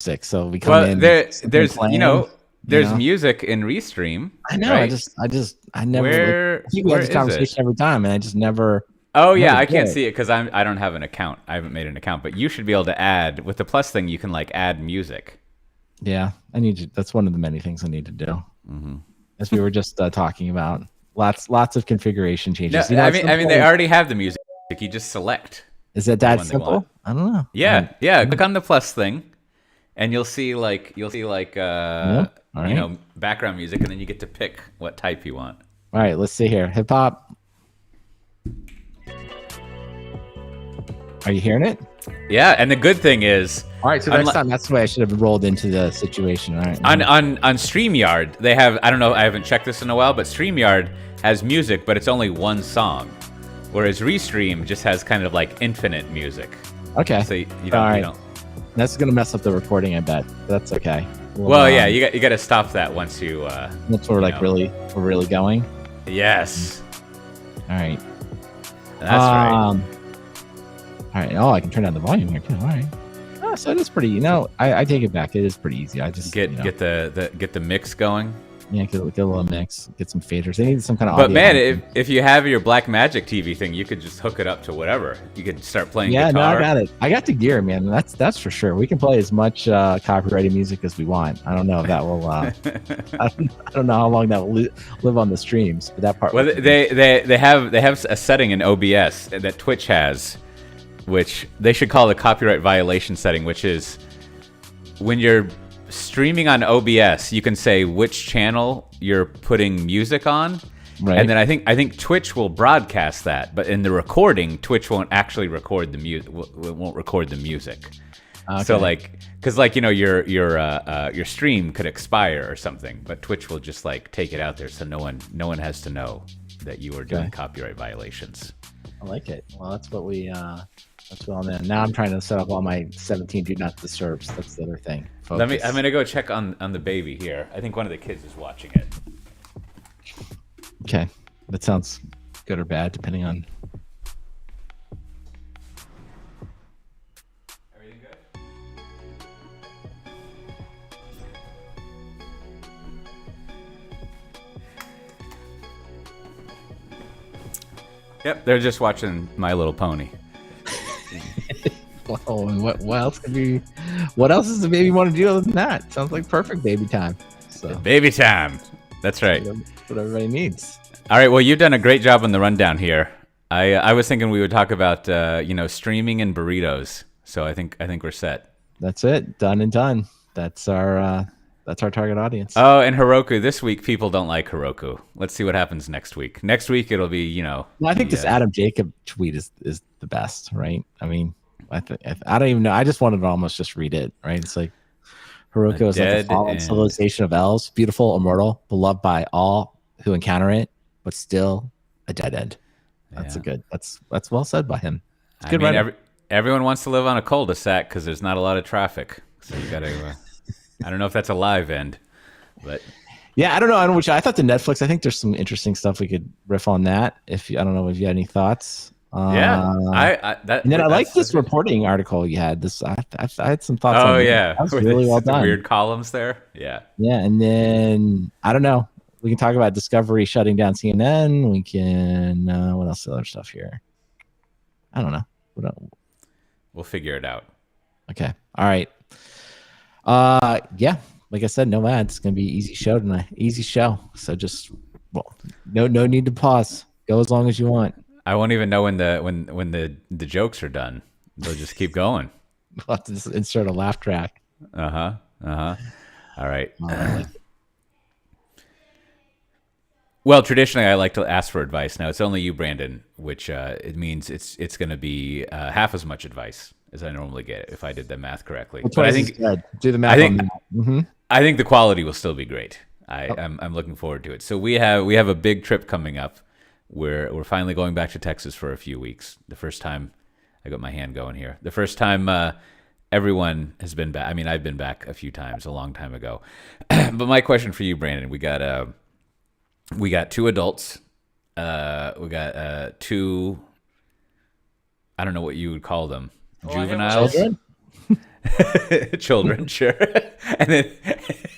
So we come in. There's playing, there's music in Restream, I know. right? I never like. I think we have Where this is it? conversation every time, and I just Oh yeah, never I do can't it. see it because I don't have an account. I haven't made an account, but you should be able to add with the plus thing. You can like add music. Yeah, I need to. That's one of the many things I need to do. As we were just talking about, lots of configuration No, changes. At some I mean they point, already have the music. You just select is it the that one they want. simple? I don't know. Yeah. Click on the plus thing, and you'll see Yeah. All right. background music, and then you get to pick what type you want. All right. Let's see here. Hip hop. Are you hearing it? Yeah, and the good thing is, All right. So next time, that's the way I should have rolled into the situation. All right. on StreamYard, they have, I don't know, I haven't checked this in a while, but StreamYard has music, but it's only one song, whereas Restream just has kind of like infinite music. Okay. So you All don't, right. you don't. That's gonna mess up the recording, I bet. That's okay. Well, yeah, you got to stop that once you. That's where we're really going. Yes. All right. That's right. All right. Oh, I can turn down the volume here too. All right. Oh, so it is pretty. I take it back. It is pretty easy. I just Get the mix going. Yeah, get a little mix, get some faders. They need some kind of. But audio man, if you have your Blackmagic TV thing, you could just hook it up to whatever. You could start playing Yeah, guitar. no, I got it. I got the gear, man. That's for sure. We can play as much copyrighted music as we want. I don't know if that will. I don't know how long that will live on the streams, but that part. Well, they have a setting in OBS that Twitch has, which they should call the copyright violation setting, which is when you're streaming on OBS, you can say which channel you're putting music on, right? And then I think Twitch will broadcast that, but in the recording, Twitch won't actually record the music. Won't record the music. Okay. So because your stream could expire or something, but Twitch will just take it out there, so no one has to know that you are doing copyright violations. I like it. Well, that's what we. That's well then. Now I'm trying to set up all my 17 do not disturbs. That's the other thing. Focus. I'm gonna go check on the baby here. I think one of the kids is watching it. Okay, that sounds good or bad depending on. Everything good? Yep, they're just watching My Little Pony. Oh, and what else could be? What else does the baby want to do other than that? Sounds like perfect baby time. So baby time. That's right. That's what everybody needs. All right. Well, you've done a great job on the rundown here. I was thinking we would talk about streaming and burritos. So I think we're set. That's it. Done and done. That's our target audience. Oh, and Heroku. This week, people don't like Heroku. Let's see what happens next week. Next week, it'll be Well, I think this Adam Jacob tweet is the best, right? I mean. I don't even know. I just wanted to almost just read it, right? It's like Heroku is like a fallen civilization of elves, beautiful, immortal, beloved by all who encounter it, but still a dead end. That's that's well said by him. It's good. Everyone wants to live on a cul-de-sac because there's not a lot of traffic. So you got to. I don't know if that's a live end, but yeah, I don't know. I thought the Netflix. I think there's some interesting stuff we could riff on that. I don't know if you had any thoughts. I like this reporting article you had. I had some thoughts. Oh on yeah, that was really well done. Weird columns there. Yeah. And then I don't know. We can talk about Discovery shutting down CNN. We can what else? Other stuff here. I don't know. We'll figure it out. Okay. All right. Yeah. Like I said, no ads. It's gonna be easy show tonight. Easy show. So just no need to pause. Go as long as you want. I won't even know when the jokes are done. They'll just keep going. We'll have to just insert a laugh track. All right. Well, traditionally, I like to ask for advice. Now it's only you, Brandon, which it means it's going to be half as much advice as I normally get if I did the math correctly. But I think do the math. I think the quality will still be great. I'm looking forward to it. So we have a big trip coming up. We're finally going back to Texas for a few weeks. The first time I got my hand going here. The first time everyone has been back. I mean, I've been back a few times a long time ago. But my question for you, Brandon, we got two adults. We got two. I don't know what you would call them. Juveniles. Children, sure, and then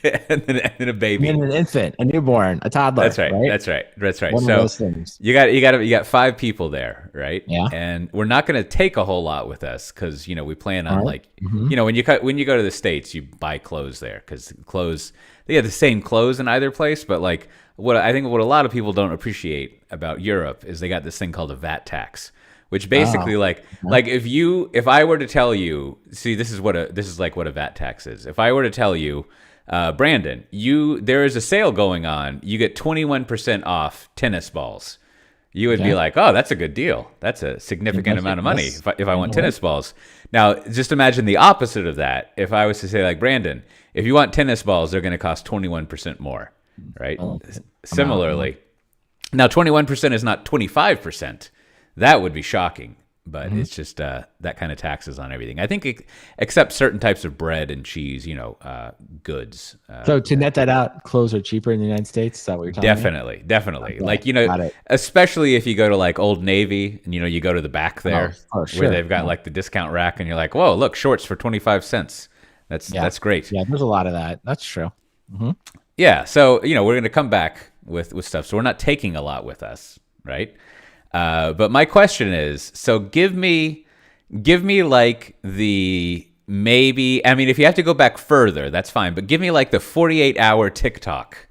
and then a baby, and then an infant, a newborn, a toddler. That's right. Right. That's right. That's right. One So of those things. you got 5 people there, right? Yeah. And we're not going to take a whole lot with us because we plan on Right. Mm-hmm. when you go to the States, you buy clothes there because clothes they have the same clothes in either place, but like what a lot of people don't appreciate about Europe is they got this thing called a VAT tax, which basically like if I were to tell you, see, this is what a VAT tax is. If I were to tell you, Brandon, there is a sale going on, you get 21% off tennis balls, you would be like, oh, that's a good deal. That's a significant amount of money if I want tennis balls. Now, just imagine the opposite of that. If I was to say, like, Brandon, if you want tennis balls, they're going to cost 21% more, right? Similarly, now 21% is not 25%. That would be shocking, but it's just that kind of taxes on everything. I think except certain types of bread and cheese, goods. So to net that out, clothes are cheaper in the United States. Is that what you're talking Definitely. Okay. Like, especially if you go to like Old Navy and, you go to the back there sure. where they've got like the discount rack and you're like, whoa, look, shorts for 25 cents. That's great. Yeah, there's a lot of that. That's true. Mm-hmm. Yeah. So, we're going to come back with stuff. So we're not taking a lot with us, right? But my question is, so give me like maybe, I mean, if you have to go back further, that's fine, but give me like the 48-hour TikTok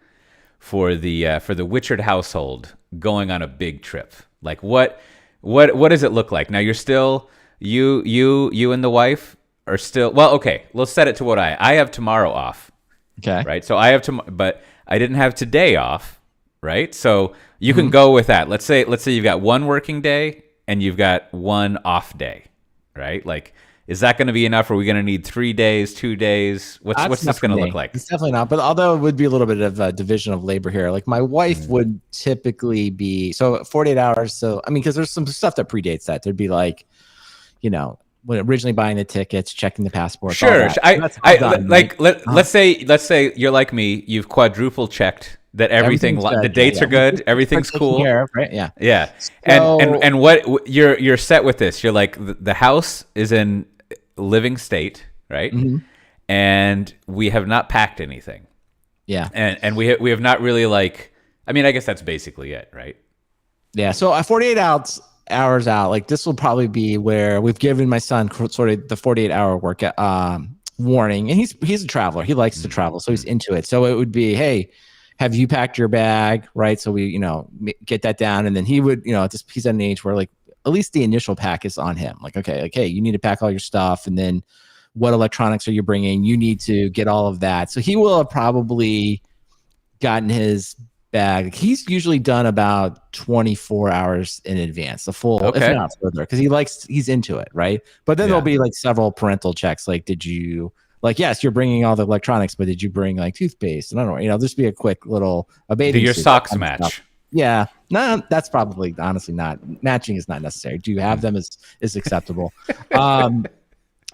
for the Witchard household going on a big trip. Like what does it look like? Now you're still, you and the wife are still, well, okay, let's set it to what I have tomorrow off. Okay. Right. So I have but I didn't have today off. Right. So you can go with that. Let's say you've got one working day and you've got one off day. Right. Like, is that going to be enough? Are we going to need 3 days, 2 days? What's this going to look like? It's definitely not. But although it would be a little bit of a division of labor here, like my wife would typically be, so 48 hours. So, I mean, because there's some stuff that predates that. There'd be like, when originally buying the tickets, checking the passports. Sure. Let's Uh-huh. say you're like me. You've quadruple checked that the dates are good, everything's cool. Right? Yeah. Yeah. So, And what you're set with this. You're like, the house is in living state, right? Mm-hmm. And we have not packed anything. Yeah. And we have not really, like, I mean, I guess that's basically it, right? Yeah. So 48 hours out, like this will probably be where we've given my son sort of the 48-hour work warning, and he's a traveler. He likes to travel, so he's into it. So it would be, hey, have you packed your bag? Right. So we, get that down, and then he would, he's at an age where like at least the initial pack is on him. Like, okay, like, hey, you need to pack all your stuff, and then what electronics are you bringing? You need to get all of that. So he will have probably gotten his bag. He's usually done about 24 hours in advance, the full, if not further, because he's into it, right? But then there'll be like several parental checks. Like, did you, like, yes, you're bringing all the electronics, but did you bring like toothpaste? And I don't know, just be a quick little baby. Do your socks match? Yeah, no, that's probably honestly not matching is not necessary. Do you have them is acceptable.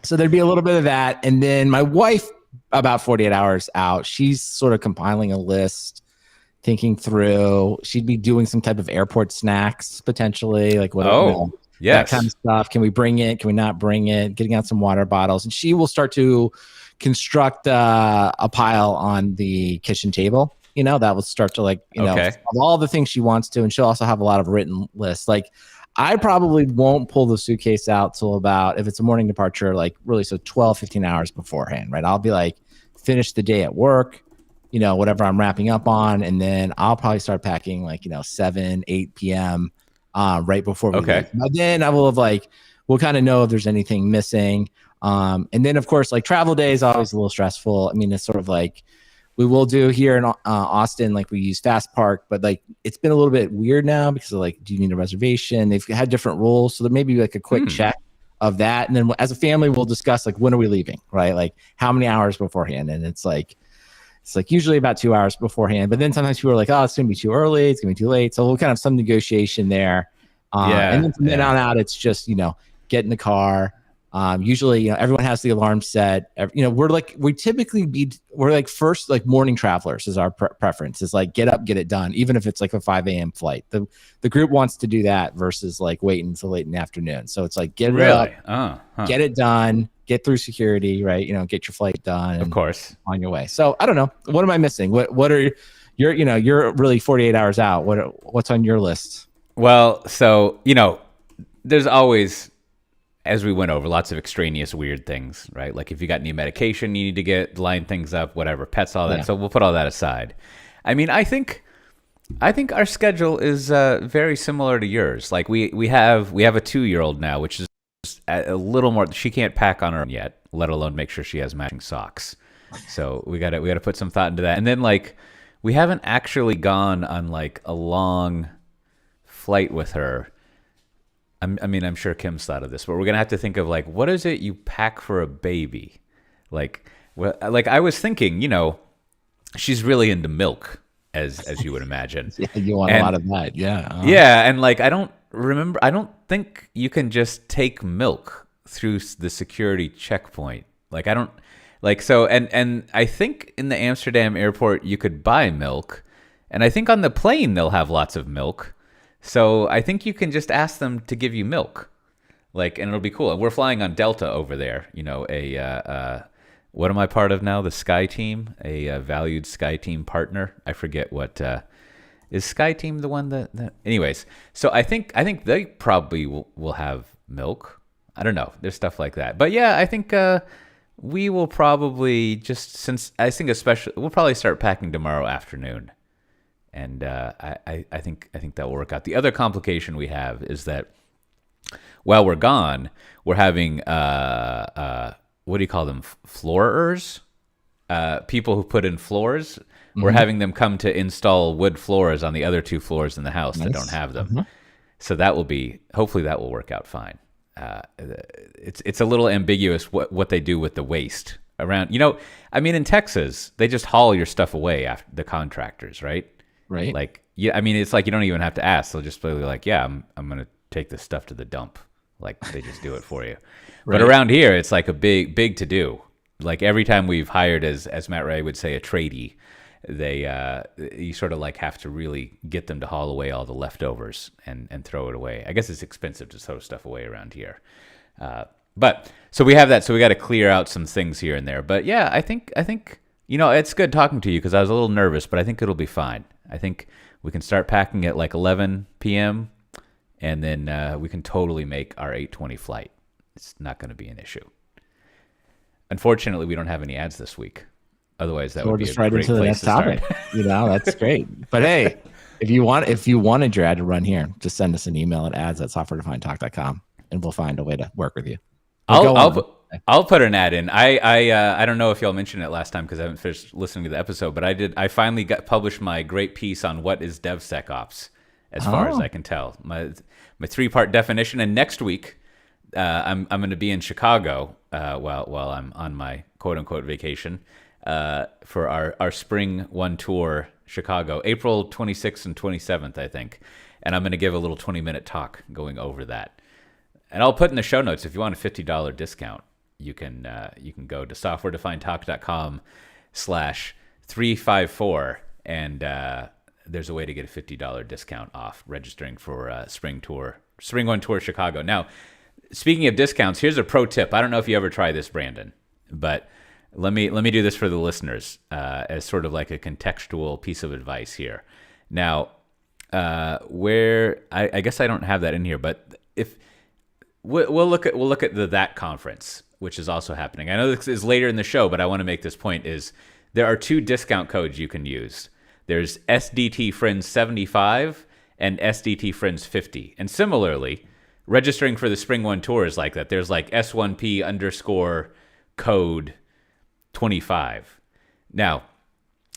So there'd be a little bit of that, and then my wife, about 48 hours out, she's sort of compiling a list, thinking through. She'd be doing some type of airport snacks potentially, like whatever. That kind of stuff. Can we bring it? Can we not bring it? Getting out some water bottles, and she will start to construct a pile on the kitchen table. That will start to like, of all the things she wants to, and she'll also have a lot of written lists. Like, I probably won't pull the suitcase out till about, if it's a morning departure, like really, so 12, 15 hours beforehand, right? I'll be like, finish the day at work, whatever I'm wrapping up on. And then I'll probably start packing like, 7, 8 p.m. Right before we leave. But then I will have we'll kind of know if there's anything missing. And then of course, like travel day is always a little stressful. I mean, it's sort of like, we will do here in Austin, like we use Fast Park, but like it's been a little bit weird now because of like, do you need a reservation? They've had different rules. So there may be like a quick check of that. And then as a family, we'll discuss like, when are we leaving, right? Like how many hours beforehand? And it's like usually about 2 hours beforehand, but then sometimes people are like, oh, it's going to be too early. It's going to be too late. So we'll kind of some negotiation there. And then from then on out, it's just, get in the car. Usually, everyone has the alarm set. We're like first, like morning travelers is our preference. Is like get up, get it done, even if it's like a 5 a.m. flight. The group wants to do that versus like waiting until late in the afternoon. So it's like get it up, get it done, get through security, right? Get your flight done, of course, on your way. So I don't know. What am I missing? What are you're really 48 hours out. What's on your list? Well, so there's always, as we went over, lots of extraneous weird things, right? Like if you got new medication you need to line things up, whatever, pets, all that. Yeah. So we'll put all that aside. I mean, I think our schedule is very similar to yours. Like we have a 2-year-old now, which is a little more. She can't pack on her own yet, let alone make sure she has matching socks. So we got to put some thought into that. And then like we haven't actually gone on like a long flight with her. I'm sure Kim's thought of this, but we're gonna have to think of like, what is it you pack for a baby? Like, well, like I was thinking, she's really into milk, as you would imagine. Yeah, you want a lot of that, yeah. Yeah, and like I don't think you can just take milk through the security checkpoint. Like I don't like so, and I think in the Amsterdam airport you could buy milk, and I think on the plane they'll have lots of milk. So I think you can just ask them to give you milk, like, and it'll be cool. And we're flying on Delta over there. What am I part of now? The Sky Team, a valued Sky Team partner. I forget what is Sky Team the one that. Anyways, so I think they probably will have milk. I don't know. There's stuff like that, but yeah, I think we will probably especially we'll probably start packing tomorrow afternoon. And I think that will work out. The other complication we have is that while we're gone, we're having what do you call them? Floorers? People who put in floors. Mm-hmm. We're having them come to install wood floors on the other 2 floors in the house that don't have them. Mm-hmm. So hopefully that will work out fine. It's a little ambiguous what they do with the waste around. In Texas, they just haul your stuff away after the contractors, right? Right. Like, yeah, it's like you don't even have to ask. They'll just be like, yeah, I'm going to take this stuff to the dump. Like they just do it for you. Right. But around here, it's like a big to do. Like every time we've hired, as Matt Ray would say, a tradie, you sort of like have to really get them to haul away all the leftovers and throw it away. I guess it's expensive to throw stuff away around here. But so we have that. So we got to clear out some things here and there. But yeah, I think it's good talking to you because I was a little nervous, but I think it'll be fine. I think we can start packing at like 11 p.m. and then we can totally make our 8:20 flight. It's not going to be an issue. Unfortunately, we don't have any ads this week. Otherwise, that would be a great place to start. That's great. But hey, if you wanted your ad to run here, just send us an email at ads@softwaredefinedtalk.com and we'll find a way to work with you. I'll put an ad in. I don't know if y'all mentioned it last time because I haven't finished listening to the episode, but I finally published my great piece on what is DevSecOps, as far as I can tell. My 3-part definition. And next week, I'm going to be in Chicago while I'm on my quote unquote vacation for our Spring 1 tour, Chicago, April 26th and 27th, I think. And I'm going to give a little 20-minute talk going over that. And I'll put in the show notes if you want a $50 discount. You can go to softwaredefinedtalk.com/354 and there's a way to get a $50 discount off registering for Spring 1 Tour Chicago. Now, speaking of discounts, here's a pro tip. I don't know if you ever try this, Brandon, but let me do this for the listeners as sort of like a contextual piece of advice here. Now, where I guess I don't have that in here, but if we'll look at that conference, which is also happening. I know this is later in the show, but I want to make this point: is there are 2 discount codes you can use. There's SDT Friends 75 and SDT Friends 50, and similarly, registering for the Spring 1 tour is like that. There's like S1P_code 25. Now,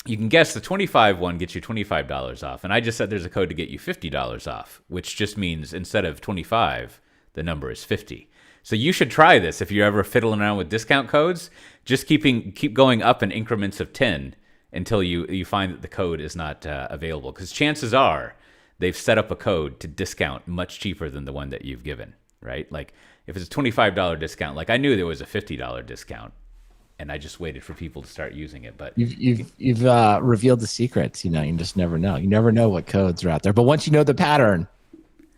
you can guess the 25 one gets you $25 off, and I just said there's a code to get you $50 off, which just means instead of 25, the number is 50. So you should try this if you're ever fiddling around with discount codes. Just keep going up in increments of 10 until you find that the code is not available, because chances are they've set up a code to discount much cheaper than the one that you've given, right? Like if it's a $25 discount, like I knew there was a $50 discount, and I just waited for people to start using it. But you've revealed the secrets. You just never know. You never know what codes are out there. But once you know the pattern,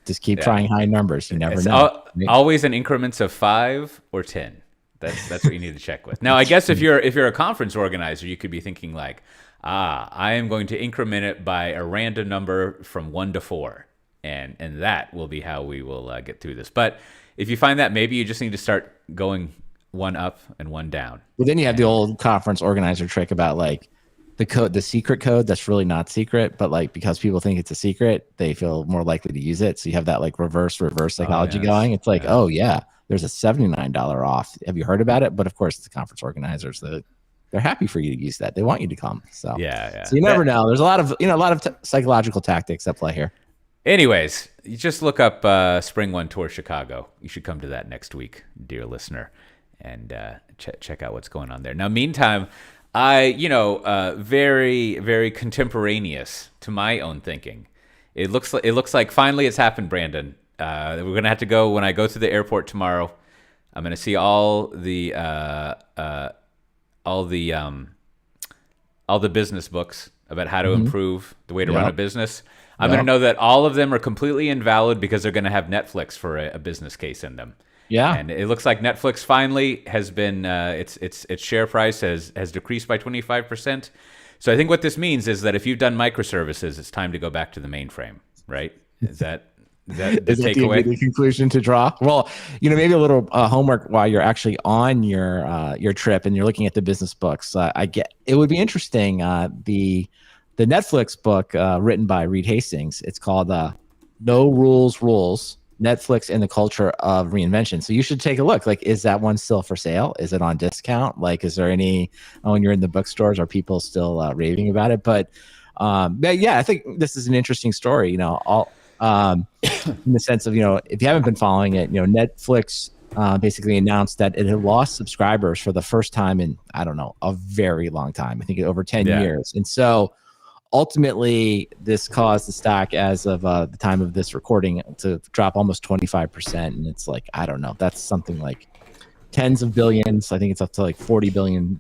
just keep trying high numbers. You never know. Always in increments of 5 or 10. That's what you need to check with. Now, I guess if you're a conference organizer, you could be thinking like, I am going to increment it by a random number from 1 to 4, and that will be how we will get through this. But if you find that, maybe you just need to start going 1 up and 1 down. Well, then you have the old conference organizer trick about like the secret code that's really not secret, but like because people think it's a secret, they feel more likely to use it. So you have that like reverse psychology going. It's like, oh yeah, there's a $79 off. Have you heard about it? But of course, the conference organizers, they're happy for you to use that. They want you to come. So So you never know. There's a lot of psychological tactics at play here. Anyways, you just look up Spring One Tour Chicago. You should come to that next week, dear listener, and check out what's going on there. Now, meantime, very, very contemporaneous to my own thinking. It looks like finally it's happened, Brandon. We're gonna have to go when I go to the airport tomorrow. I'm gonna see all the business books about how to improve the way to run a business. I'm going to know that all of them are completely invalid because they're going to have Netflix for a business case in them. Yeah. And it looks like Netflix finally has been, its share price has decreased by 25%. So I think what this means is that if you've done microservices, it's time to go back to the mainframe, right? Is that the takeaway? The conclusion to draw? Well, maybe a little homework while you're actually on your trip and you're looking at the business books. It would be interesting. The Netflix book written by Reed Hastings, it's called No Rules, Netflix and the Culture of Reinvention. So you should take a look. Like, is that one still for sale? Is it on discount? Like, is there any, when you're in the bookstores, are people still raving about it? But yeah, I think this is an interesting story, in the sense of, if you haven't been following it, Netflix basically announced that it had lost subscribers for the first time in, I don't know, a very long time. I think over 10 years. And so ultimately, this caused the stock as of the time of this recording to drop almost 25%. And it's like, I don't know, that's something like tens of billions. I think it's up to like $40 billion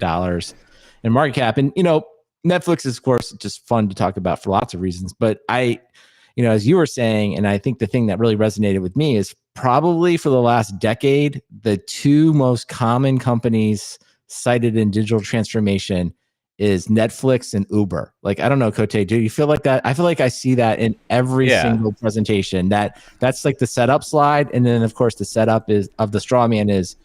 in market cap. And, Netflix is, of course, just fun to talk about for lots of reasons. But as you were saying, and I think the thing that really resonated with me is probably for the last decade, the two most common companies cited in digital transformation is Netflix and Uber. Like, I don't know, Cote, do you feel like that? I feel like I see that in every single presentation. That's like the setup slide. And then of course the setup of the straw man is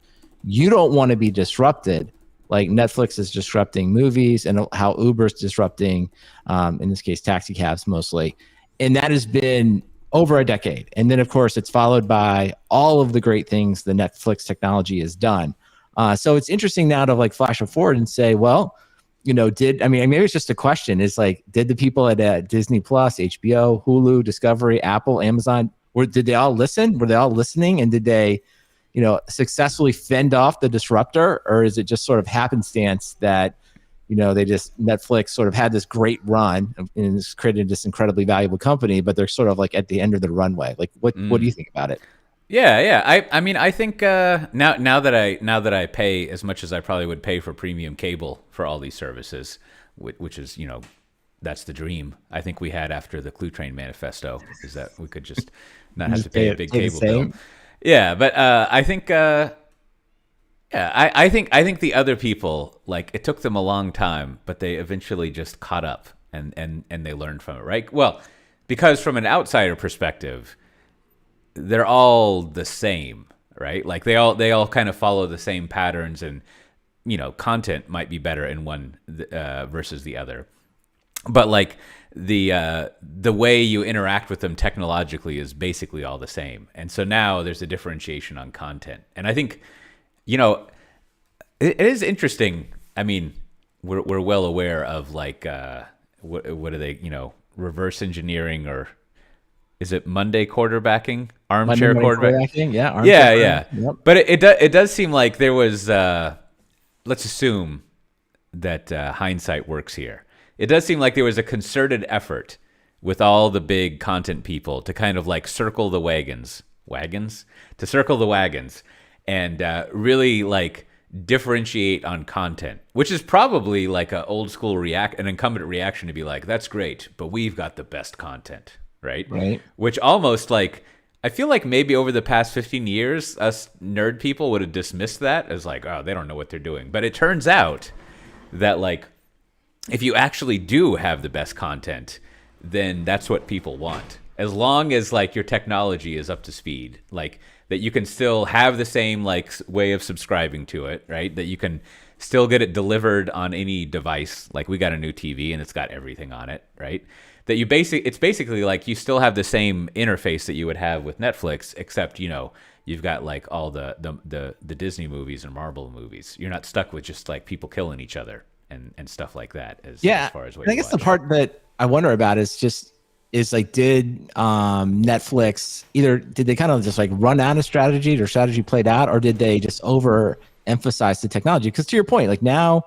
you don't want to be disrupted. Like Netflix is disrupting movies and how Uber's disrupting, in this case, taxi cabs mostly. And that has been over a decade. And then of course it's followed by all of the great things the Netflix technology has done. So it's interesting now to like flash forward and say, well, maybe it's just a question. It's like, did the people at Disney Plus, HBO, Hulu, Discovery, Apple, Amazon, did they all listen? Were they all listening? And did they, successfully fend off the disruptor? Or is it just sort of happenstance that, Netflix sort of had this great run and it's created this incredibly valuable company, but they're sort of like at the end of the runway. Like, what do you think about it? Yeah. I think now that I pay as much as I probably would pay for premium cable for all these services, which is that's the dream I think we had after the Clue Train manifesto, is that we could just not have to pay a big cable bill. Yeah, but I think I think the other people, like, it took them a long time, but they eventually just caught up and they learned from it, right? Well, because from an outsider perspective, they're all the same, right? Like they all kind of follow the same patterns, and content might be better in one versus the other, but like the way you interact with them technologically is basically all the same. And so now there's a differentiation on content, and I think it is interesting. I mean, we're well aware of like what are they reverse engineering, or is it Monday quarterbacking? Armchair quarterbacking? Yeah. Armchair. Yeah. Yep. But it does seem like there was, let's assume that hindsight works here. It does seem like there was a concerted effort with all the big content people to kind of like circle the wagons, and really like differentiate on content, which is probably like an old school an incumbent reaction to be like, that's great, but we've got the best content. Right. Right. Which almost like, I feel like maybe over the past 15 years, us nerd people would have dismissed that as like, oh, they don't know what they're doing. But it turns out that like if you actually do have the best content, then that's what people want. As long as like your technology is up to speed, like that you can still have the same like way of subscribing to it, right? That you can still get it delivered on any device. Like we got a new TV and it's got everything on it, right? That it's basically like you still have the same interface that you would have with Netflix, except you've got like all the Disney movies and Marvel movies. You're not stuck with just like people killing each other and stuff like that. As far as what I guess the part that I wonder about is like, did Netflix did they kind of just like run out of strategy, their strategy played out, or did they just overemphasize the technology? Because to your point, like now,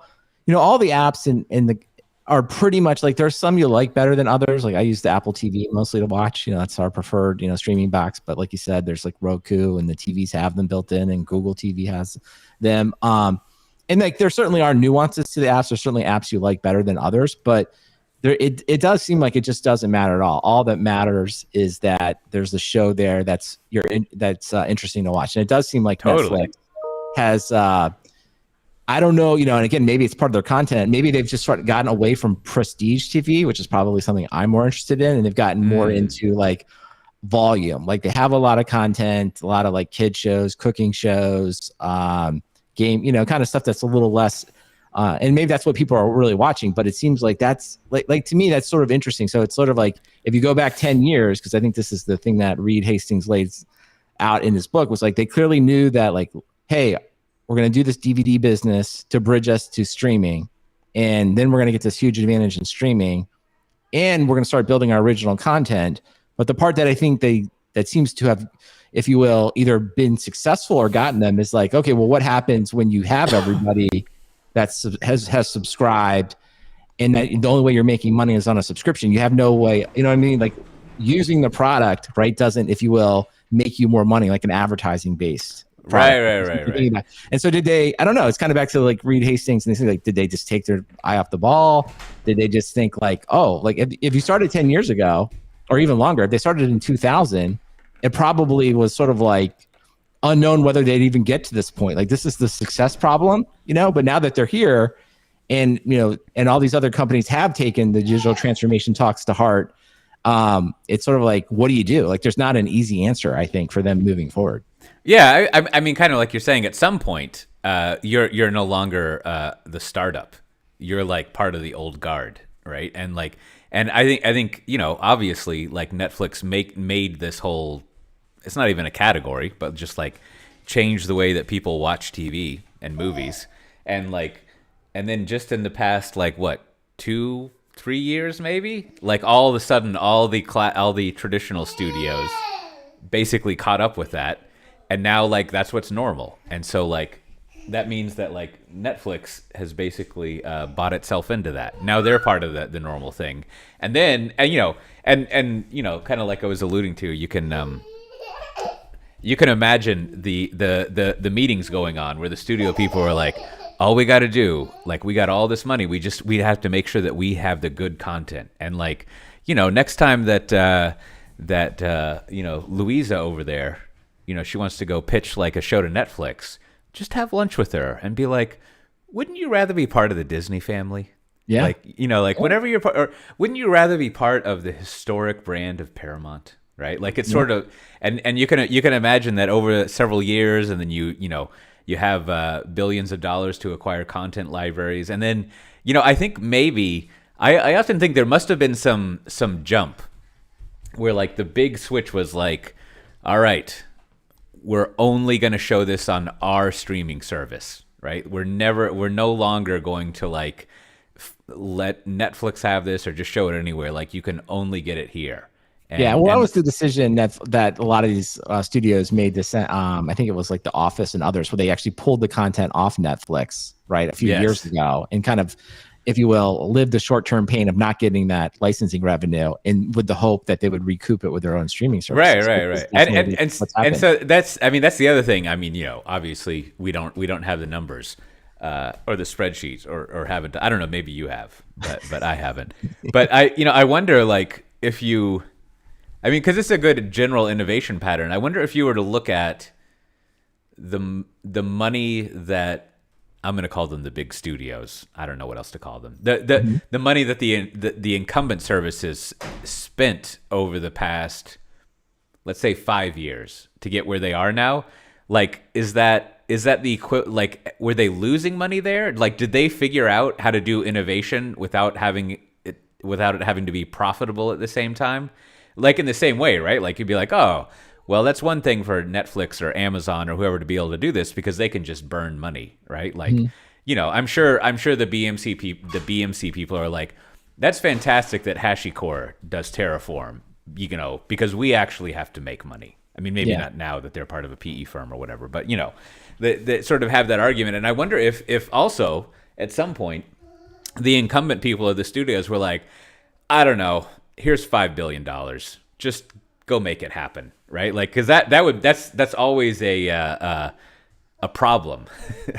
all the apps in the are pretty much like, there's some you like better than others. Like I use the Apple TV mostly to watch, that's our preferred, streaming box. But like you said, there's like Roku and the TVs have them built in, and Google TV has them. And like there certainly are nuances to the apps. There's certainly apps you like better than others, but it does seem like it just doesn't matter at all. All that matters is that there's a show there that's interesting to watch. And it does seem like Netflix has I don't know, and again, maybe it's part of their content. Maybe they've just sort of gotten away from prestige TV, which is probably something I'm more interested in, and they've gotten more into like volume. Like they have a lot of content, a lot of like kid shows, cooking shows, game, kind of stuff that's a little less. And maybe that's what people are really watching, but it seems like that's like to me, that's sort of interesting. So it's sort of like if you go back 10 years, because I think this is the thing that Reed Hastings lays out in his book, was like they clearly knew that like, hey, we're going to do this DVD business to bridge us to streaming. And then we're going to get this huge advantage in streaming. And we're going to start building our original content. But the part that I think that seems to have, if you will, either been successful or gotten them is like, okay, well, what happens when you have everybody that has subscribed, and that the only way you're making money is on a subscription? You have no way, you know what I mean? Like using the product, right, doesn't, if you will, make you more money, like an advertising based. Right. And so did they, I don't know, it's kind of back to like Reed Hastings, and they say like, did they just take their eye off the ball? Did they just think like, oh, like if you started 10 years ago or even longer, if they started in 2000, it probably was sort of like unknown whether they'd even get to this point. Like this is the success problem, but now that they're here and, and all these other companies have taken the digital transformation talks to heart, it's sort of like, what do you do? Like there's not an easy answer, I think, for them moving forward. Yeah, I mean, kind of like you're saying, at some point, you're no longer the startup. You're like part of the old guard, right? And I think obviously, like Netflix made this whole, it's not even a category, but just like changed the way that people watch TV and movies, and then just in the past, like what, 2-3 years maybe, like all of a sudden, all the traditional studios basically caught up with that. And now, like, that's what's normal. And so, like, that means that, like, Netflix has basically bought itself into that. Now they're part of the normal thing. And then, kind of like I was alluding to, you can imagine the meetings going on where the studio people are like, all we got to do, like, we got all this money. We have to make sure that we have the good content. And, like, next time that Louisa over there, she wants to go pitch like a show to Netflix, just have lunch with her and be like, wouldn't you rather be part of the Disney family? Yeah. Like, whenever you're part, or wouldn't you rather be part of the historic brand of Paramount? Right. Like it's sort of, and you can imagine that over several years, and then you have billions of dollars to acquire content libraries. And then, I think maybe, I often think there must have been some jump where like the big switch was like, all right, we're only going to show this on our streaming service, right? We're no longer going to like let Netflix have this or just show it anywhere. Like you can only get it here. That was the decision that a lot of these studios made. This, I think it was like The Office and others, where they actually pulled the content off Netflix, right, a few years ago, and kind of, if you will, lived the short-term pain of not getting that licensing revenue, and with the hope that they would recoup it with their own streaming services. Right. And so that's the other thing. I mean, obviously we don't have the numbers or the spreadsheets or haven't. I don't know. Maybe you have, but I haven't. But I wonder, like, if you, I mean, because it's a good general innovation pattern. I wonder if you were to look at the money that I'm going to call them the big studios. I don't know what else to call them. The money that the incumbent services spent over the past, let's say, 5 years to get where they are now. Like, is that the like, were they losing money there? Like, did they figure out how to do innovation without it having to be profitable at the same time? Like, in the same way, right? Like, you'd be like, oh, well, that's one thing for Netflix or Amazon or whoever to be able to do this because they can just burn money, right? Like, I'm sure the BMC people are like, that's fantastic that HashiCorp does Terraform, because we actually have to make money. I mean, maybe not now that they're part of a PE firm or whatever, but they sort of have that argument. And I wonder if also at some point the incumbent people of the studios were like, I don't know, here's $5 billion, just go make it happen, right? Like, because that's always a problem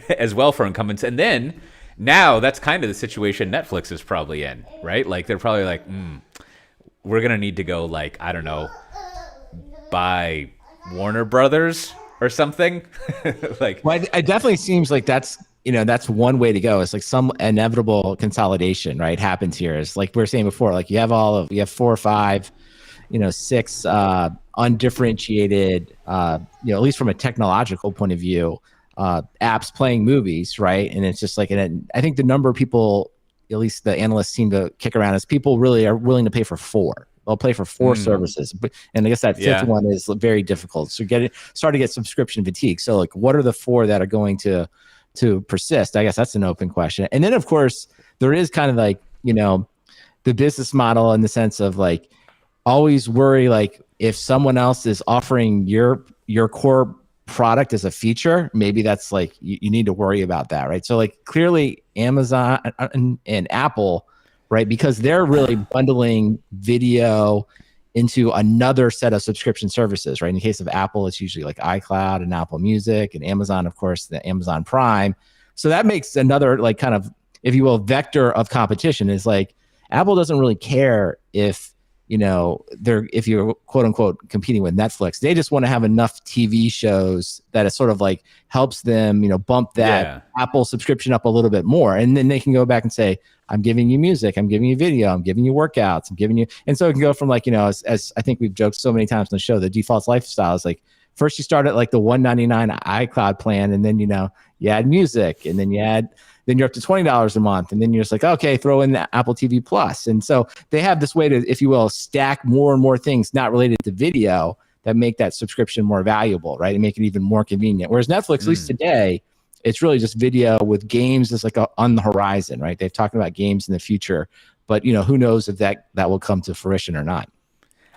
as well for incumbents. And then now that's kind of the situation Netflix is probably in, right? Like, they're probably like, we're gonna need to go, like, I don't know, buy Warner Brothers or something. Like, well, it definitely seems like that's one way to go. It's like some inevitable consolidation, right, happens here. It's like we were saying before, like you have 4 or 5, 6 undifferentiated, at least from a technological point of view, apps playing movies, right? And it's just like, and I think the number of people, at least the analysts seem to kick around, is people really are willing to pay for 4. They'll pay for 4 services, and I guess that 5th one is very difficult. So start to get subscription fatigue. So like, what are the 4 that are going to persist? I guess that's an open question. And then of course there is kind of like, the business model in the sense of like, always worry, like if someone else is offering your core product as a feature, maybe that's like, you need to worry about that, right? So like clearly Amazon and Apple, right, because they're really bundling video into another set of subscription services, right? In the case of Apple, it's usually like iCloud and Apple Music, and Amazon, of course, the Amazon Prime. So that makes another, like, kind of, if you will, vector of competition. Is like Apple doesn't really care if if you're quote unquote competing with Netflix. They just want to have enough TV shows that it sort of like helps them, bump that Apple subscription up a little bit more. And then they can go back and say, I'm giving you music, I'm giving you video, I'm giving you workouts, I'm giving you, and so it can go from like, as I think we've joked so many times on the show, the default lifestyle is like, first you start at like the $199 iCloud plan, and then, you add music, and then then you're up to $20 a month. And then you're just like, okay, throw in the Apple TV Plus. And so they have this way to, if you will, stack more and more things not related to video that make that subscription more valuable, right? And make it even more convenient. Whereas Netflix, at least today, it's really just video with games is like on the horizon, right? They've talked about games in the future, but who knows if that will come to fruition or not.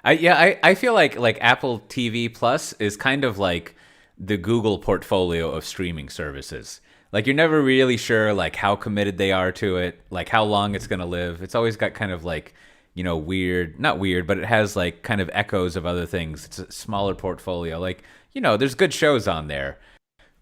I feel like Apple TV Plus is kind of like the Google portfolio of streaming services. Like, you're never really sure like how committed they are to it, like how long it's going to live. It's always got kind of like, not weird, but it has like kind of echoes of other things. It's a smaller portfolio. Like, there's good shows on there,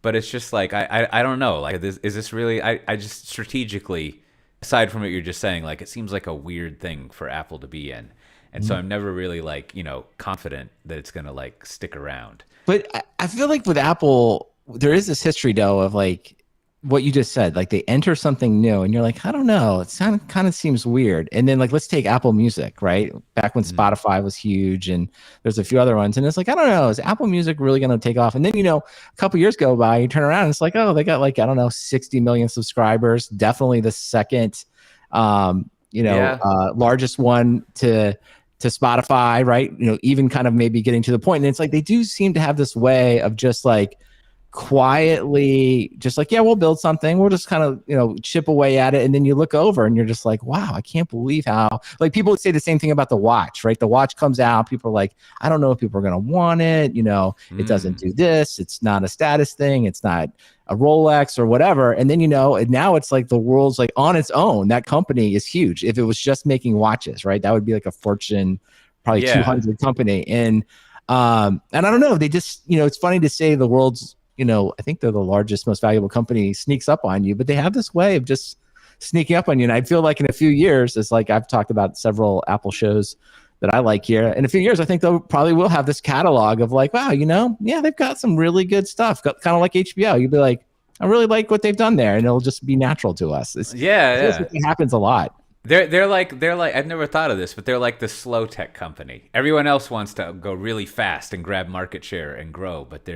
but it's just like, I don't know. Like, is this really, I just strategically, aside from what you're just saying, like, it seems like a weird thing for Apple to be in. And so I'm never really like, confident that it's going to like stick around. But I feel like with Apple, there is this history though of like what you just said, like they enter something new and you're like, I don't know, it kind of seems weird. And then like, let's take Apple Music, right? Back when Spotify was huge and there's a few other ones. And it's like, I don't know, is Apple Music really going to take off? And then, a couple years go by, you turn around and it's like, oh, they got like, I don't know, 60 million subscribers. Definitely the second, largest one to Spotify, right? Even kind of maybe getting to the point. And it's like, they do seem to have this way of just like quietly just like, yeah, we'll build something, we'll just kind of chip away at it, and then you look over and you're just like, wow, I can't believe how, like, people would say the same thing about the watch, right? The watch comes out, people are like, I don't know if people are going to want it, it doesn't do this, it's not a status thing, it's not a Rolex or whatever. And then and now it's like the world's like on its own. That company is huge. If it was just making watches, right, that would be like a Fortune probably 200 company. And I don't know, they just it's funny to say the world's I think they're the largest, most valuable company, sneaks up on you, but they have this way of just sneaking up on you. And I feel like in a few years, it's like I've talked about several Apple shows that I like here. In a few years, I think they'll probably will have this catalog of like, wow, yeah, they've got some really good stuff, kind of like HBO. You'd be like, I really like what they've done there, and it'll just be natural to us. It feels like it happens a lot. They're like I've never thought of this, but they're like the slow tech company. Everyone else wants to go really fast and grab market share and grow, but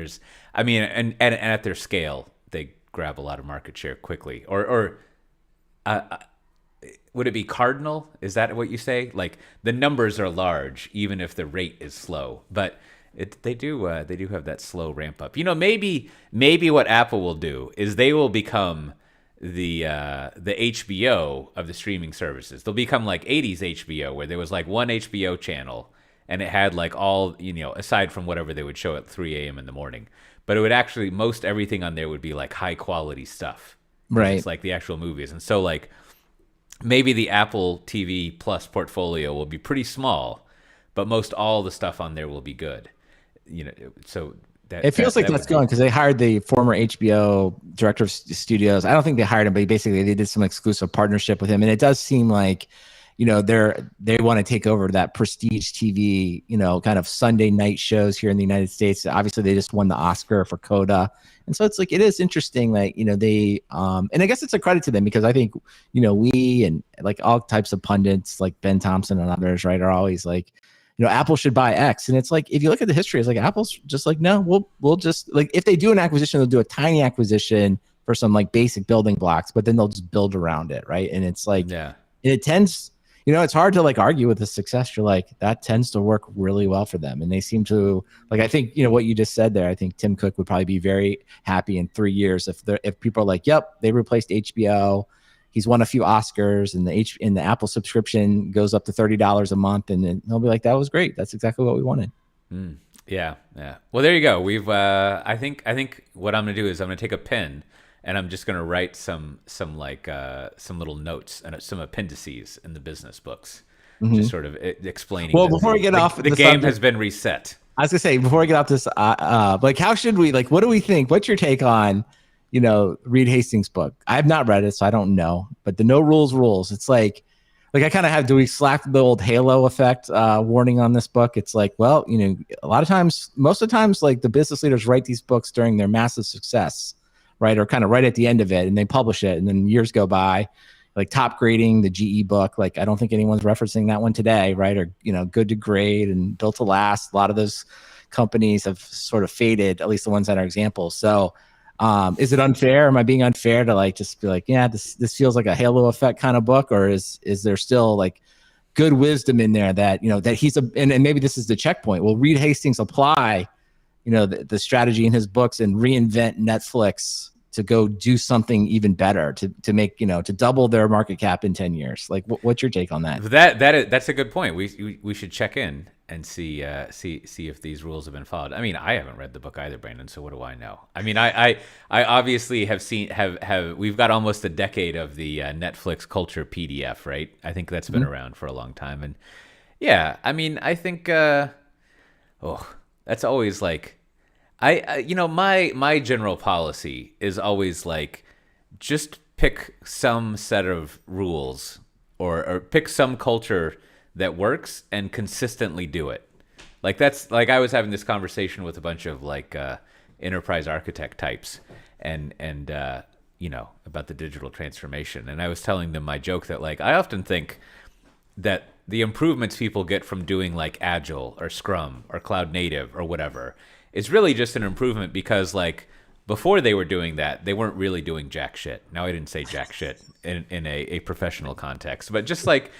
and at their scale, they grab a lot of market share quickly. Or would it be cardinal? Is that what you say? Like the numbers are large, even if the rate is slow, but they do have that slow ramp up. Maybe what Apple will do is they will become the HBO of the streaming services. They'll become like 80s HBO, where there was like one HBO channel and it had like all, aside from whatever they would show at 3 a.m. in the morning, but it would actually, most everything on there would be like high quality stuff. Right. It's like the actual movies. And so like maybe the Apple TV Plus portfolio will be pretty small, but most all the stuff on there will be good. So it feels like that's going, because they hired the former HBO director of studios. I don't think they hired him, but basically they did some exclusive partnership with him, and it does seem like, they want to take over that prestige TV, kind of Sunday night shows here in the United States. Obviously, they just won the Oscar for Coda, and so it's like it is interesting that they and I guess it's a credit to them, because I think we and like all types of pundits like Ben Thompson and others, right, are always like, Apple should buy X. And it's like, if you look at the history, it's like Apple's just like, no, we'll just, like, if they do an acquisition, they'll do a tiny acquisition for some like basic building blocks, but then they'll just build around it. Right. And it's like, it tends, it's hard to like argue with the success. You're like, that tends to work really well for them. And they seem to, like, I think, what you just said there, I think Tim Cook would probably be very happy in 3 years if people are like, yep, they replaced HBO. He's won a few Oscars, and the Apple subscription goes up to $30 a month, and then he'll be like, "That was great. That's exactly what we wanted." Yeah. Well, there you go. We've. I think what I'm gonna do is I'm gonna take a pen, and I'm just gonna write some little notes and some appendices in the business books, just sort of explaining. Well, before we get off, the game has been reset. I was gonna say, before we get off this, like, how should we, like, what do we think? What's your take on Reed Hastings' book? I have not read it, so I don't know. But the no rules. It's like I kind of have, do we slap the old halo effect warning on this book? It's like, well, a lot of times, most of the times, like the business leaders write these books during their massive success, right? Or kind of right at the end of it, and they publish it, and then years go by, like Top Grading, the GE book. Like, I don't think anyone's referencing that one today, right? Or, Good to Great and Built to Last. A lot of those companies have sort of faded, at least the ones that are examples. So, is it unfair? Am I being unfair to like just be like, yeah, this feels like a halo effect kind of book, or is there still like good wisdom in there that that he's and maybe this is the checkpoint? Will Reed Hastings apply the strategy in his books and reinvent Netflix to go do something even better, to make to double their market cap in 10 years? Like, what's your take on that? That's a good point. We should check in and see if these rules have been followed. I mean, I haven't read the book either, Brandon, so what do I know? I mean, I obviously have we've got almost a decade of the Netflix culture PDF, right? I think that's been around for a long time. And yeah, I mean, I think that's always like, my general policy is always like, just pick some set of rules or pick some culture that works and consistently do it. Like, that's like, I was having this conversation with a bunch of like enterprise architect types and about the digital transformation. And I was telling them my joke that, like, I often think that the improvements people get from doing like Agile or Scrum or Cloud Native or whatever is really just an improvement, because like before they were doing that, they weren't really doing jack shit. Now, I didn't say jack shit in a professional context, but just like,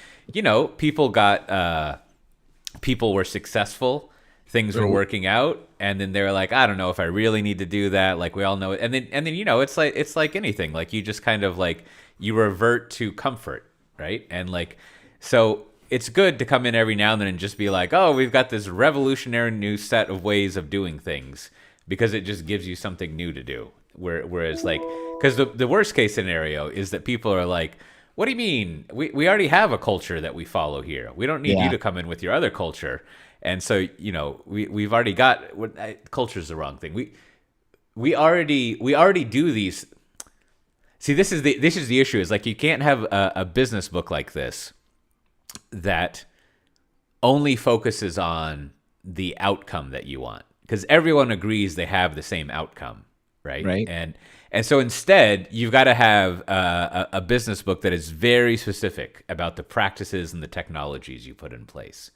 people were successful, things were working out, and then they were like, I don't know if I really need to do that. Like, we all know it. And then it's like anything, like you just kind of like, you revert to comfort, right? And like, so it's good to come in every now and then and just be like, oh, we've got this revolutionary new set of ways of doing things, because it just gives you something new to do. Whereas like, because the worst case scenario is that people are like, what do you mean? We already have a culture that we follow here. We don't need you to come in with your other culture. And so, we've already got, culture is the wrong thing. We already do these. See, this is the issue, is like, you can't have a business book like this that only focuses on the outcome that you want, because everyone agrees they have the same outcome, right? Right. And so instead, you've got to have a business book that is very specific about the practices and the technologies you put in place,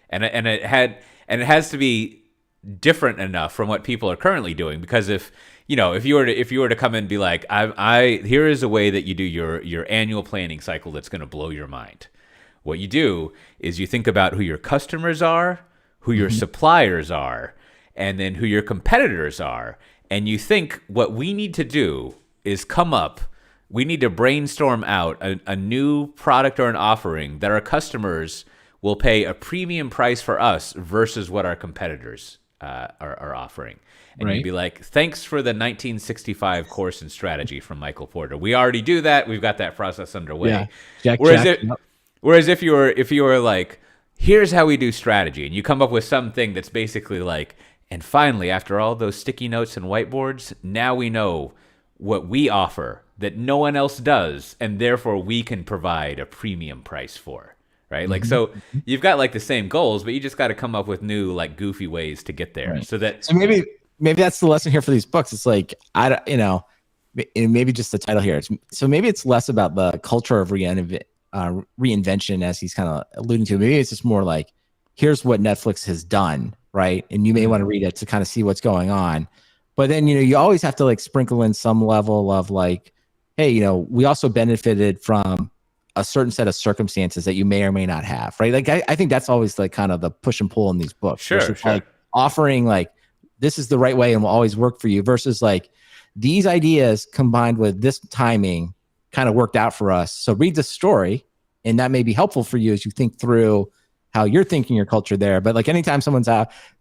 and it has to be different enough from what people are currently doing. Because if you were to come in and be like, here is a way that you do your annual planning cycle that's going to blow your mind. What you do is you think about who your customers are, who your suppliers are, and then who your competitors are. And you think what we need to do is we need to brainstorm out a new product or an offering that our customers will pay a premium price for us versus what our competitors are offering. And you'd be like, thanks for the 1965 course and strategy from Michael Porter. We already do that. We've got that process underway. Yeah. Whereas if you were like, here's how we do strategy, and you come up with something that's basically like, and finally, after all those sticky notes and whiteboards, now we know what we offer that no one else does, and therefore we can provide a premium price for, right? Like, so you've got like the same goals, but you just got to come up with new, like, goofy ways to get there. So maybe that's the lesson here for these books. It's like, maybe just the title here. Maybe it's less about the culture of reinvention, as he's kind of alluding to. Maybe it's just more like, here's what Netflix has done, right? And you may want to read it to kind of see what's going on. But then, you always have to like sprinkle in some level of like, hey, we also benefited from a certain set of circumstances that you may or may not have, right? Like, I think that's always like kind of the push and pull in these books. Sure. Like offering like, this is the right way and will always work for you, versus like, these ideas combined with this timing kind of worked out for us. So read the story, and that may be helpful for you as you think through how you're thinking your culture there. But like, anytime someone's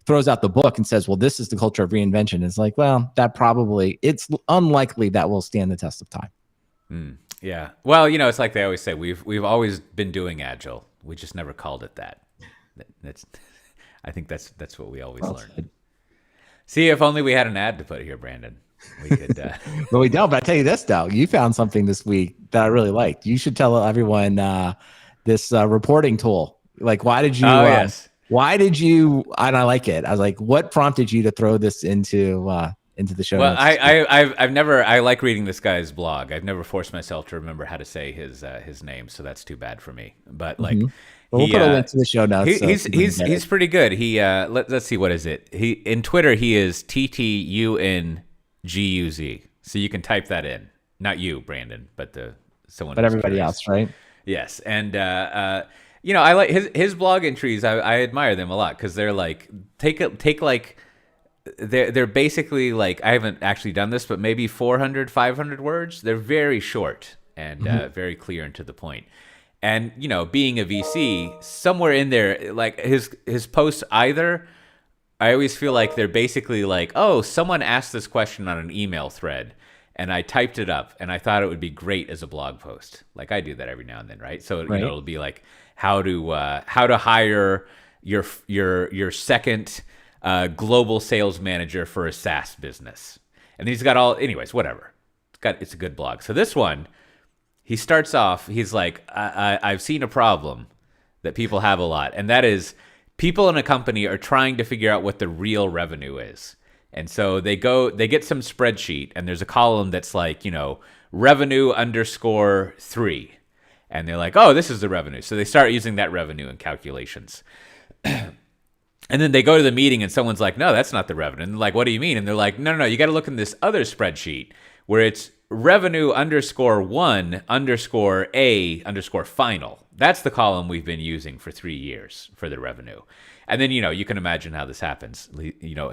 throws out the book and says, well, this is the culture of reinvention, it's like, well, it's unlikely that will stand the test of time. Yeah. Well, it's like they always say, we've always been doing Agile. We just never called it that. I think that's what we always learn. See, if only we had an ad to put here, Brandon. We could. But we don't. But I tell you this, though, you found something this week that I really liked. You should tell everyone this reporting tool. Like, why did you? Yes. Why did you? And I like it. I was like, what prompted you to throw this into the show? Well, notes? I've never. I like reading this guy's blog. I've never forced myself to remember how to say his name, so that's too bad for me. But like, we'll put a link to the show notes. He's pretty good. He let's see, what is it? He in Twitter he is TTUNGUZ. So you can type that in. Not you, Brandon, but someone. But everybody else, right? Yes, and I like his blog entries. I admire them a lot, because they're like take like they're basically like, I haven't actually done this, but maybe 400, 500 words. They're very short and very clear and to the point. And being a VC, somewhere in there, like his posts either, I always feel like they're basically like, oh, someone asked this question on an email thread, and I typed it up, and I thought it would be great as a blog post. Like, I do that every now and then, right? So it'll be like, how to hire your second global sales manager for a SaaS business, and he's got anyways, whatever. It's a good blog. So this one, he starts off, he's like, I've seen a problem that people have a lot, and that is, people in a company are trying to figure out what the real revenue is. And so they get some spreadsheet, and there's a column that's like, revenue _3. And they're like, oh, this is the revenue. So they start using that revenue in calculations. And then they go to the meeting, and someone's like, no, that's not the revenue. And they're like, what do you mean? And they're like, no, you got to look in this other spreadsheet where it's revenue _1 _A _final. That's the column we've been using for 3 years for the revenue. And then, you can imagine how this happens,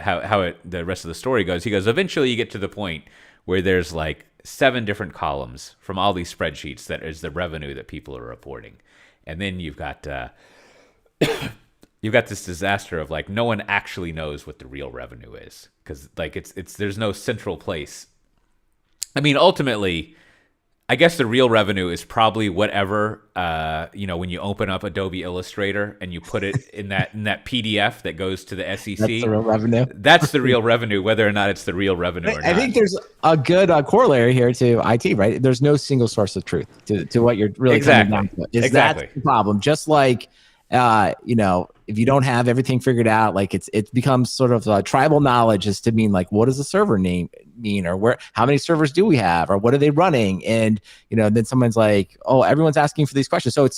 how the rest of the story goes. He goes, eventually you get to the point where there's like 7 different columns from all these spreadsheets that is the revenue that people are reporting. And then you've got this disaster of like, no one actually knows what the real revenue is, because like there's no central place. I mean, ultimately, I guess the real revenue is probably whatever, when you open up Adobe Illustrator and you put it in that PDF that goes to the SEC. That's the real revenue. That's the real revenue, whether or not it's the real revenue or not. I think there's a good corollary here to IT, right? There's no single source of truth to what you're really coming down to. That's the problem. Just like if you don't have everything figured out, like it becomes sort of tribal knowledge as to mean like, what does a server name mean, or how many servers do we have, or what are they running? And, then someone's like, oh, everyone's asking for these questions. So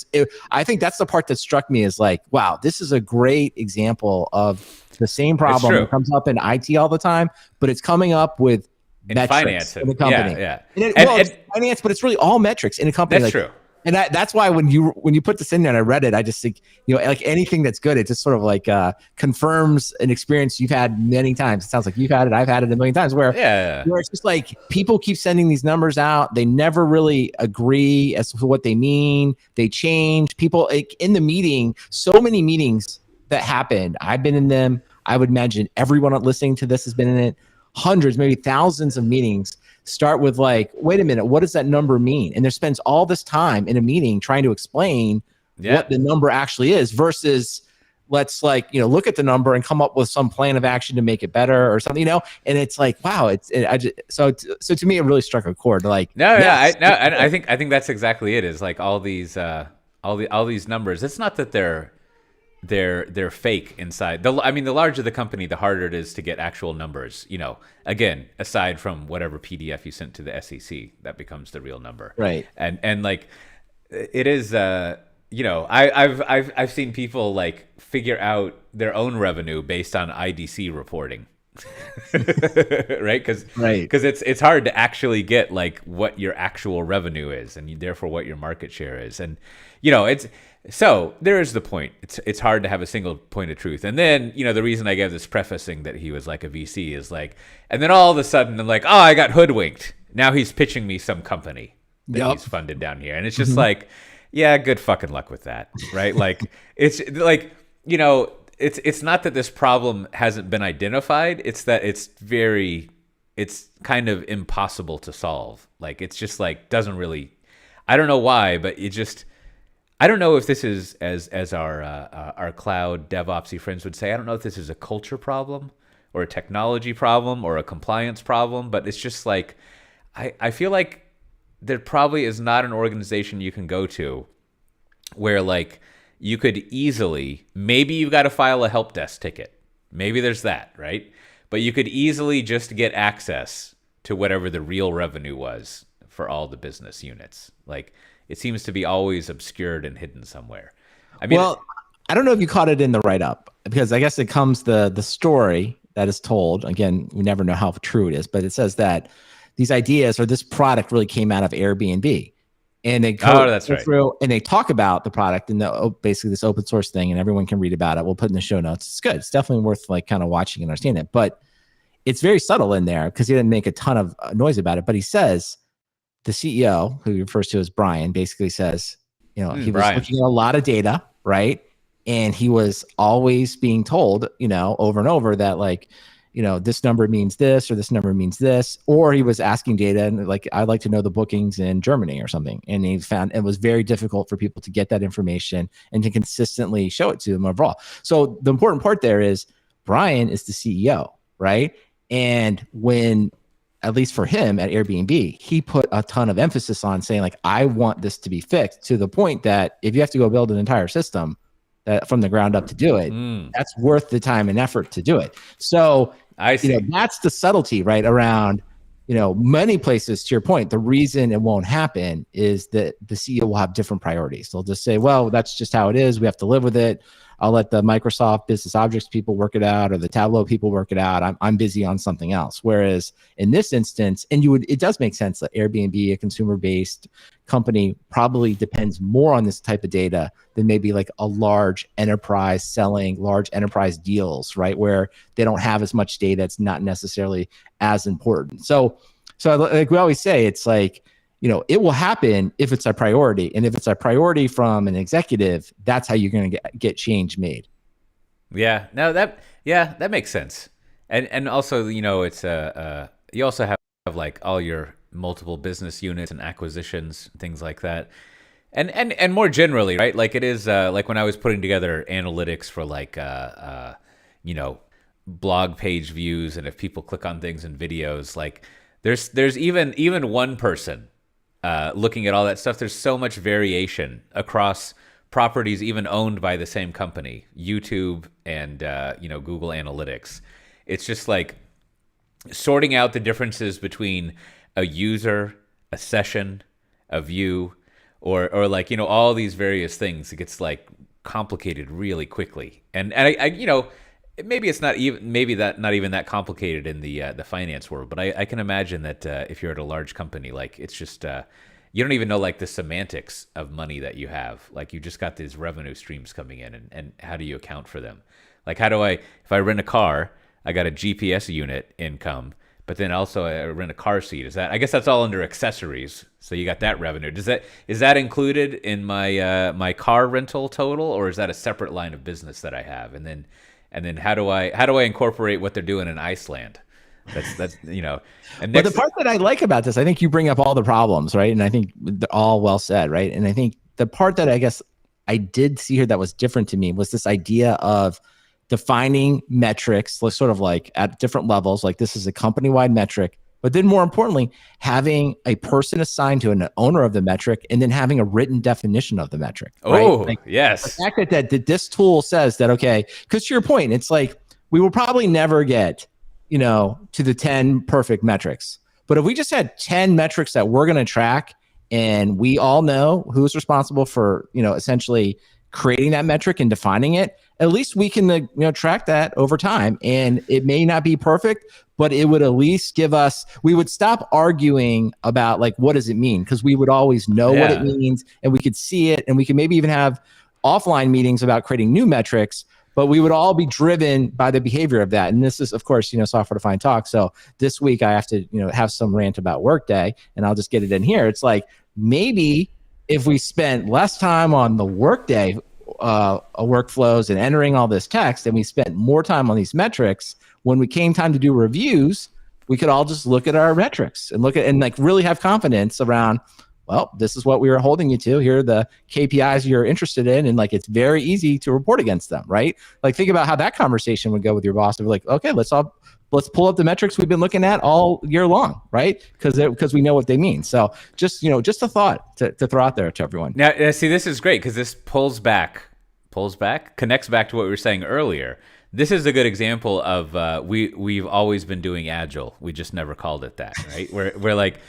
I think that's the part that struck me as like, wow, this is a great example of the same problem that comes up in IT all the time, but it's coming up with metrics in the company. Yeah. It's finance, but it's really all metrics in a company. That's true. And that's why when you put this in there and I read it, I just think, like anything that's good, it just sort of like confirms an experience you've had many times. It sounds like you've had it. I've had it a million times where it's just like people keep sending these numbers out. They never really agree as to what they mean. They change. People in the meeting, so many meetings that happened. I've been in them. I would imagine everyone listening to this has been in it. Hundreds, maybe thousands of meetings start with like, wait a minute, what does that number mean? And there spends all this time in a meeting trying to explain what the number actually is versus let's look at the number and come up with some plan of action to make it better or something, and it's like, wow, so to me, it really struck a chord. Like, I think that's exactly it. Is like all these numbers. It's not that they're fake inside. The larger the company, the harder it is to get actual numbers. Again, aside from whatever PDF you sent to the SEC, that becomes the real number, right? And like, it is. I've seen people like figure out their own revenue based on IDC reporting, right? Because it's hard to actually get like what your actual revenue is, and therefore what your market share is, and it's. So there is the point. It's hard to have a single point of truth. And then, the reason I gave this prefacing that he was like a VC is like, and then all of a sudden I'm like, oh, I got hoodwinked. Now he's pitching me some company that he's funded down here. And it's just like, yeah, good fucking luck with that. Right. Like, it's like, it's not that this problem hasn't been identified. It's that it's kind of impossible to solve. Like, it's just like, doesn't really, I don't know why, but I don't know if this is, as our cloud DevOpsy friends would say, I don't know if this is a culture problem or a technology problem or a compliance problem, but it's just like, I feel like there probably is not an organization you can go to where like you could easily, maybe you've got to file a help desk ticket. Maybe there's that, right? But you could easily just get access to whatever the real revenue was for all the business units. Like, it seems to be always obscured and hidden somewhere. I mean, well, I don't know if you caught it in the write-up, because I guess it comes the story that is told. Again, we never know how true it is, but it says that these ideas or this product really came out of Airbnb, and they go through and they talk about the product and basically this open source thing, and everyone can read about it. We'll put it in the show notes. It's good. It's definitely worth like kind of watching and understanding it, but it's very subtle in there because he didn't make a ton of noise about it. But he says, the CEO, who he refers to as Brian, basically says, he was looking at a lot of data, right? And he was always being told, over and over that like, this number means this or this number means this. Or he was asking data and like, I'd like to know the bookings in Germany or something. And he found it was very difficult for people to get that information and to consistently show it to them overall. So the important part there is Brian is the CEO, right? And when, at least for him at Airbnb, he put a ton of emphasis on saying like, I want this to be fixed, to the point that if you have to go build an entire system from the ground up to do it, that's worth the time and effort to do it. So I see. That's the subtlety, right? Around, many places, to your point, the reason it won't happen is that the CEO will have different priorities. They'll just say, well, that's just how it is. We have to live with it. I'll let the Microsoft Business Objects people work it out, or the Tableau people work it out. I'm busy on something else. Whereas in this instance, and it does make sense that Airbnb, a consumer-based company, probably depends more on this type of data than maybe like a large enterprise selling large enterprise deals, right? Where they don't have as much data. It's not necessarily as important. So like we always say, it's like, it will happen if it's a priority. And if it's a priority from an executive, that's how you're going to get change made. Yeah, no, that makes sense. And also, it's you also have like all your multiple business units and acquisitions, things like that. And more generally, right? Like it is like when I was putting together analytics for like blog page views, and if people click on things in videos, like there's even one person looking at all that stuff. There's so much variation across properties even owned by the same company, YouTube and Google Analytics. It's just like sorting out the differences between a user, a session, a view, or like all these various things. It gets like complicated really quickly, and I maybe it's not even not even that complicated in the finance world, but I can imagine that if you're at a large company, like it's just you don't even know like the semantics of money that you have. Like you just got these revenue streams coming in, and how do you account for them? Like if I rent a car, I got a GPS unit income, but then also I rent a car seat. I guess that's all under accessories. So you got that revenue. Is that included in my my car rental total, or is that a separate line of business that I have? And then how do I incorporate what they're doing in Iceland? That's And but the part that I like about this, I think you bring up all the problems, right? And I think they're all well said, right? And I think the part that I guess I did see here that was different to me was this idea of defining metrics, sort of like at different levels, like this is a company-wide metric, but then more importantly, having a person assigned to an owner of the metric and then having a written definition of the metric. Right? Oh, like, yes. The fact that this tool says that, okay, because to your point, it's like we will probably never get, to the 10 perfect metrics. But if we just had 10 metrics that we're going to track and we all know who's responsible for, essentially creating that metric and defining it, at least we can track that over time. And it may not be perfect, but it would at least give us, we would stop arguing about like, what does it mean? Because we would always know what it means and we could see it, and we could maybe even have offline meetings about creating new metrics, but we would all be driven by the behavior of that. And this is, of course, software defined talk. So this week I have to, have some rant about Workday, and I'll just get it in here. It's like, maybe if we spent less time on the Workday workflows and entering all this text, and we spent more time on these metrics, when we came time to do reviews, we could all just look at our metrics and like really have confidence around, well, this is what we were holding you to. Here are the KPIs you're interested in. And like, it's very easy to report against them, right? Like, think about how that conversation would go with your boss. They're like, okay, let's pull up the metrics we've been looking at all year long, right? Because we know what they mean. So just a thought to throw out there to everyone. Now, see, this is great because this connects back to what we were saying earlier. This is a good example of we've always been doing Agile. We just never called it that, right? We're like,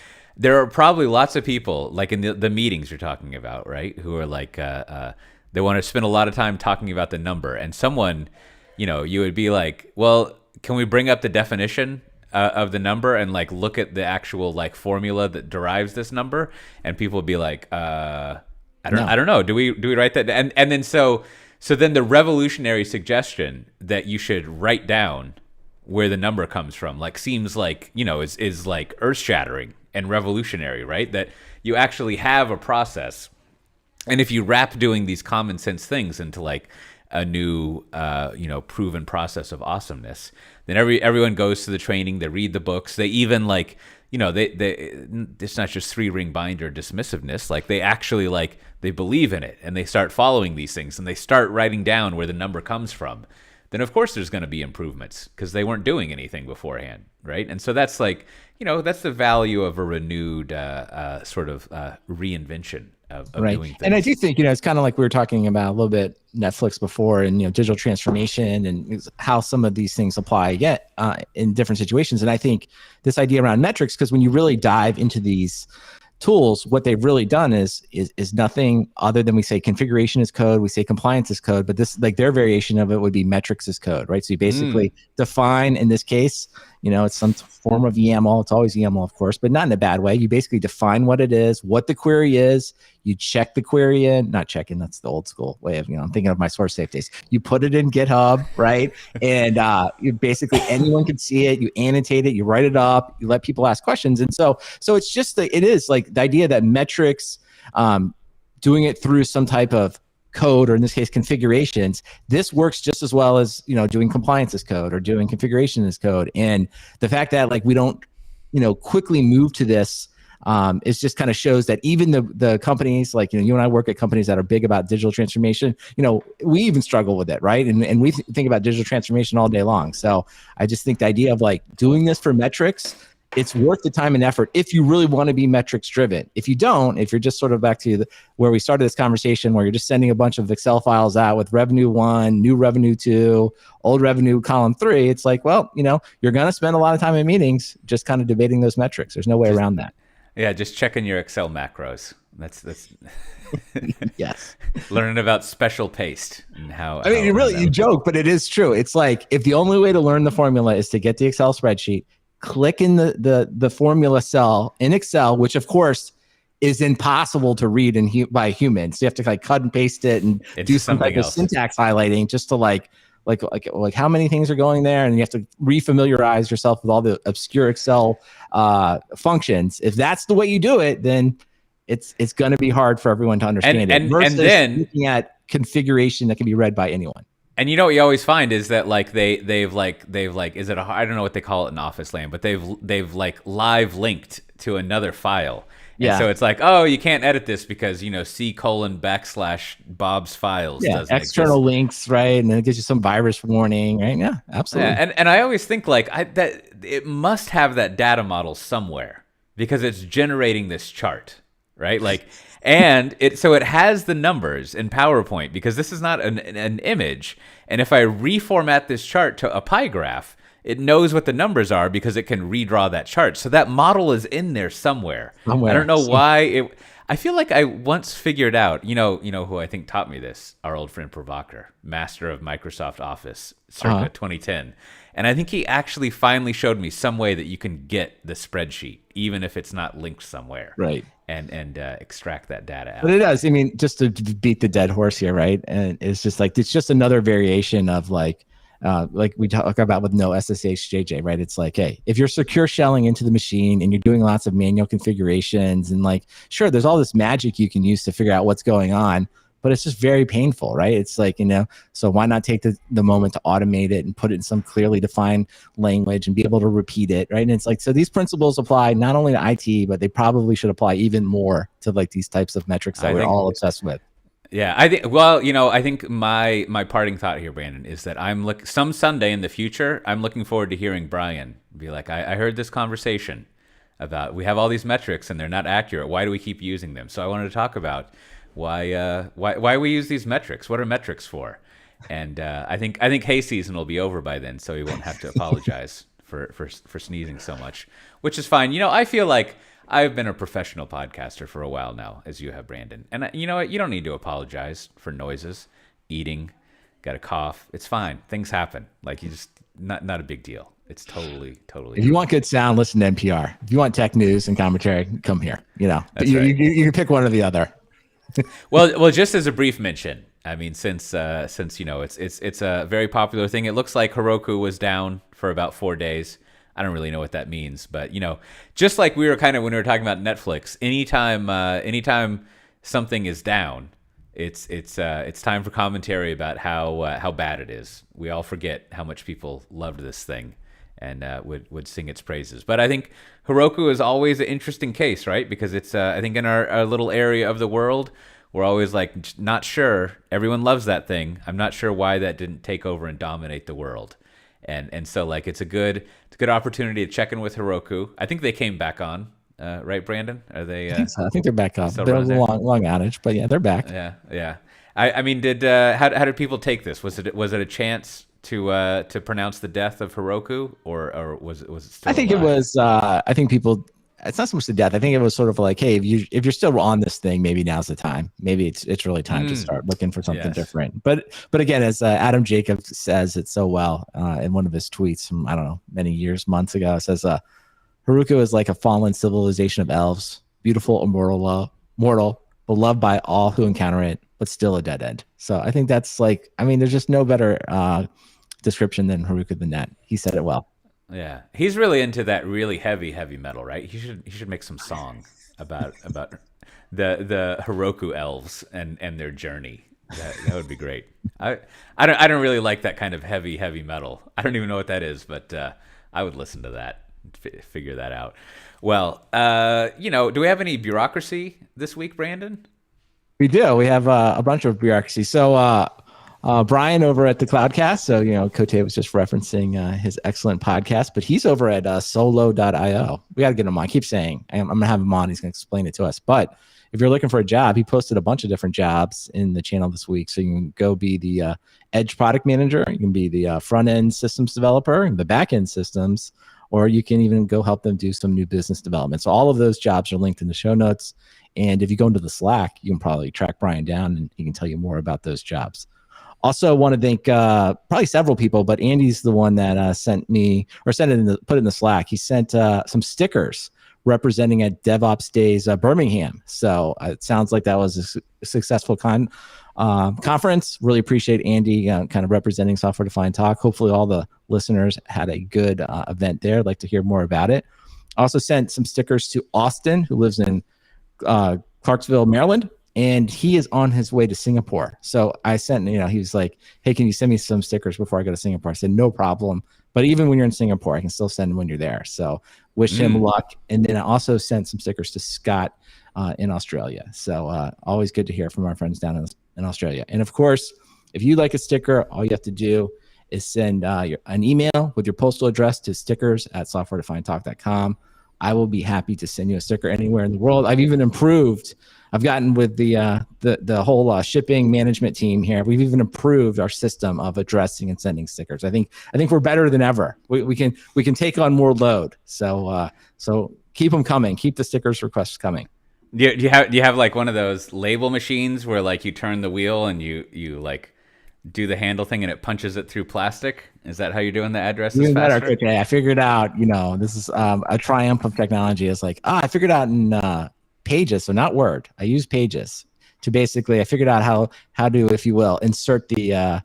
there are probably lots of people like in the meetings you're talking about, right? Who are like, they want to spend a lot of time talking about the number, and someone, you would be like, well, can we bring up the definition of the number and like look at the actual like formula that derives this number? And people would be like, I don't know. Do we write that? And then so then the revolutionary suggestion that you should write down where the number comes from, like, seems like, is like earth shattering and revolutionary, right? That you actually have a process. And if you wrap doing these common sense things into like a new, proven process of awesomeness, then everyone goes to the training, they read the books, they even like, it's not just 3-ring binder dismissiveness. Like, they actually like, they believe in it and they start following these things and they start writing down where the number comes from. Then of course there's going to be improvements because they weren't doing anything beforehand, right? And so that's like, that's the value of a renewed sort of reinvention of doing things. And I do think, it's kind of like we were talking about a little bit Netflix before, and digital transformation and how some of these things apply yet in different situations. And I think this idea around metrics, because when you really dive into these tools, what they've really done is nothing other than we say configuration is code, we say compliance is code, but this, like, their variation of it would be metrics is code, right? So you basically define, in this case, it's some form of YAML. It's always YAML, of course, but not in a bad way. You basically define what it is, what the query is. You check the query in, not checking. That's the old school way of, I'm thinking of my source safe days. You put it in GitHub, right? And you basically, anyone can see it. You annotate it, you write it up, you let people ask questions. And so it's just, it is like the idea that metrics, doing it through some type of code, or in this case configurations, this works just as well as doing compliance as code or doing configuration as code. And the fact that like we don't quickly move to this is just kind of shows that even the companies like you and I work at companies that are big about digital transformation, we even struggle with it, right? And we think about digital transformation all day long. So I just think the idea of like doing this for metrics it's worth the time and effort if you really want to be metrics driven. If you don't, if you're just sort of back to where we started this conversation, where you're just sending a bunch of Excel files out with revenue 1, new revenue 2, old revenue column 3, it's like, well, you're going to spend a lot of time in meetings just kind of debating those metrics. There's no way around that. Yeah, just checking your Excel macros. That's yes. Learning about special paste and how. I mean, you joke, but it is true. It's like, if the only way to learn the formula is to get the Excel spreadsheet, click in the formula cell in Excel, which of course is impossible to read by humans. So you have to like cut and paste it and do some type of syntax highlighting just to like how many things are going there, and you have to refamiliarize yourself with all the obscure Excel functions. If that's the way you do it, then it's going to be hard for everyone to understand it. Versus then looking at configuration that can be read by anyone. And what you always find is that like they've is it I don't know what they call it in Office land, but they've like live linked to another file. Yeah. And so it's like, oh, you can't edit this because C:\Bob's files. Yeah. Doesn't external exist. links, right? And then it gives you some virus warning, right? Yeah, absolutely. Yeah, and I always think like that it must have that data model somewhere because it's generating this chart, right? Like. And it has the numbers in PowerPoint because this is not an image. And if I reformat this chart to a pie graph, it knows what the numbers are because it can redraw that chart. So that model is in there somewhere. I don't know why I feel like I once figured out, who I think taught me this, our old friend Prabhakar, master of Microsoft Office, circa 2010. And I think he actually finally showed me some way that you can get the spreadsheet, even if it's not linked somewhere. Right. And extract that data out. But it does. I mean, just to beat the dead horse here, right? And it's just like, it's just another variation of like we talk about with no SSH JJ, right? It's like, hey, if you're secure shelling into the machine and you're doing lots of manual configurations and like, sure, there's all this magic you can use to figure out what's going on, but it's just very painful, right? It's like, so why not take the moment to automate it and put it in some clearly defined language and be able to repeat it, right? And it's like, so these principles apply not only to IT, but they probably should apply even more to like these types of metrics that we're all obsessed with. Yeah, I think my parting thought here, Brandon, is that some Sunday in the future, I'm looking forward to hearing Brian be like, I heard this conversation about we have all these metrics and they're not accurate. Why do we keep using them? So I wanted to talk about why we use these metrics. What are metrics for? And I think hay season will be over by then, so he won't have to apologize for sneezing so much, which is fine. I feel like I've been a professional podcaster for a while now, as you have, Brandon. And you know what? You don't need to apologize for noises, eating, got a cough. It's fine. Things happen. Like you just not a big deal. It's totally. If you want good sound, listen to NPR. If you want tech news and commentary, come here. That's right. You can pick one or the other. well, just as a brief mention, I mean, since it's a very popular thing. It looks like Heroku was down for about 4 days. I don't really know what that means, but just like we were kind of when we were talking about Netflix, anytime something is down, it's time for commentary about how bad it is. We all forget how much people loved this thing and would sing its praises. But I think Heroku is always an interesting case, right? Because it's I think in our little area of the world, we're always like not sure. Everyone loves that thing. I'm not sure why that didn't take over and dominate the world. And so like it's a good opportunity to check in with Heroku. I think they came back on, right, Brandon? Are they? I think they're back up. They're a long outage, but yeah, they're back. Yeah. I mean, how did people take this? Was it a chance to pronounce the death of Heroku, or was it still? I think alive? It was. I think people. It's not so much the death. I think it was sort of like, hey, if you're still on this thing, maybe now's the time. Maybe it's really time to start looking for something different. But again, as Adam Jacobs says it so well in one of his tweets from, I don't know, many months ago, it says, Heroku is like a fallen civilization of elves, beautiful, immortal, mortal, beloved by all who encounter it, but still a dead end. So I think that's like, I mean, there's just no better description than Heroku than that. He said it well. Yeah, he's really into that really heavy metal, right? He should make some song about the Heroku elves and their journey. That would be great. I don't really like that kind of heavy metal. I don't even know what that is, but I would listen to that, figure that out. Well, do we have any bureaucracy this week, Brandon? We do. We have a bunch of bureaucracy. So Brian over at the Cloudcast. So, Cote was just referencing his excellent podcast, but he's over at solo.io. We got to get him on. I keep saying I'm going to have him on. He's going to explain it to us. But if you're looking for a job, he posted a bunch of different jobs in the channel this week. So you can go be the Edge product manager. You can be the front-end systems developer and the back-end systems, or you can even go help them do some new business development. So all of those jobs are linked in the show notes. And if you go into the Slack, you can probably track Brian down and he can tell you more about those jobs. Also want to thank probably several people, but Andy's the one that sent me, or put it in the Slack. He sent some stickers representing at DevOps Days Birmingham. So it sounds like that was a successful conference. Really appreciate Andy kind of representing Software Defined Talk. Hopefully all the listeners had a good event there. I'd like to hear more about it. I also sent some stickers to Austin, who lives in Clarksville, Maryland. And he is on his way to Singapore. So I sent, he was like, hey, can you send me some stickers before I go to Singapore? I said, no problem. But even when you're in Singapore, I can still send them when you're there. So wish him luck. And then I also sent some stickers to Scott in Australia. So always good to hear from our friends down in Australia. And of course, if you like a sticker, all you have to do is send an email with your postal address to stickers@softwaredefinedtalk.com. I will be happy to send you a sticker anywhere in the world. I've even improved. I've gotten with the whole shipping management team here. We've even improved our system of addressing and sending stickers. I think we're better than ever. We can take on more load. So keep them coming. Keep the stickers requests coming. Do you have like one of those label machines where like you turn the wheel and you like do the handle thing and it punches it through plastic? Is that how you're doing the addresses Even faster? better. Okay, I figured out. This is a triumph of technology. It's like I figured out in Pages, so not Word. I use Pages to basically. I figured out how to, if you will, insert the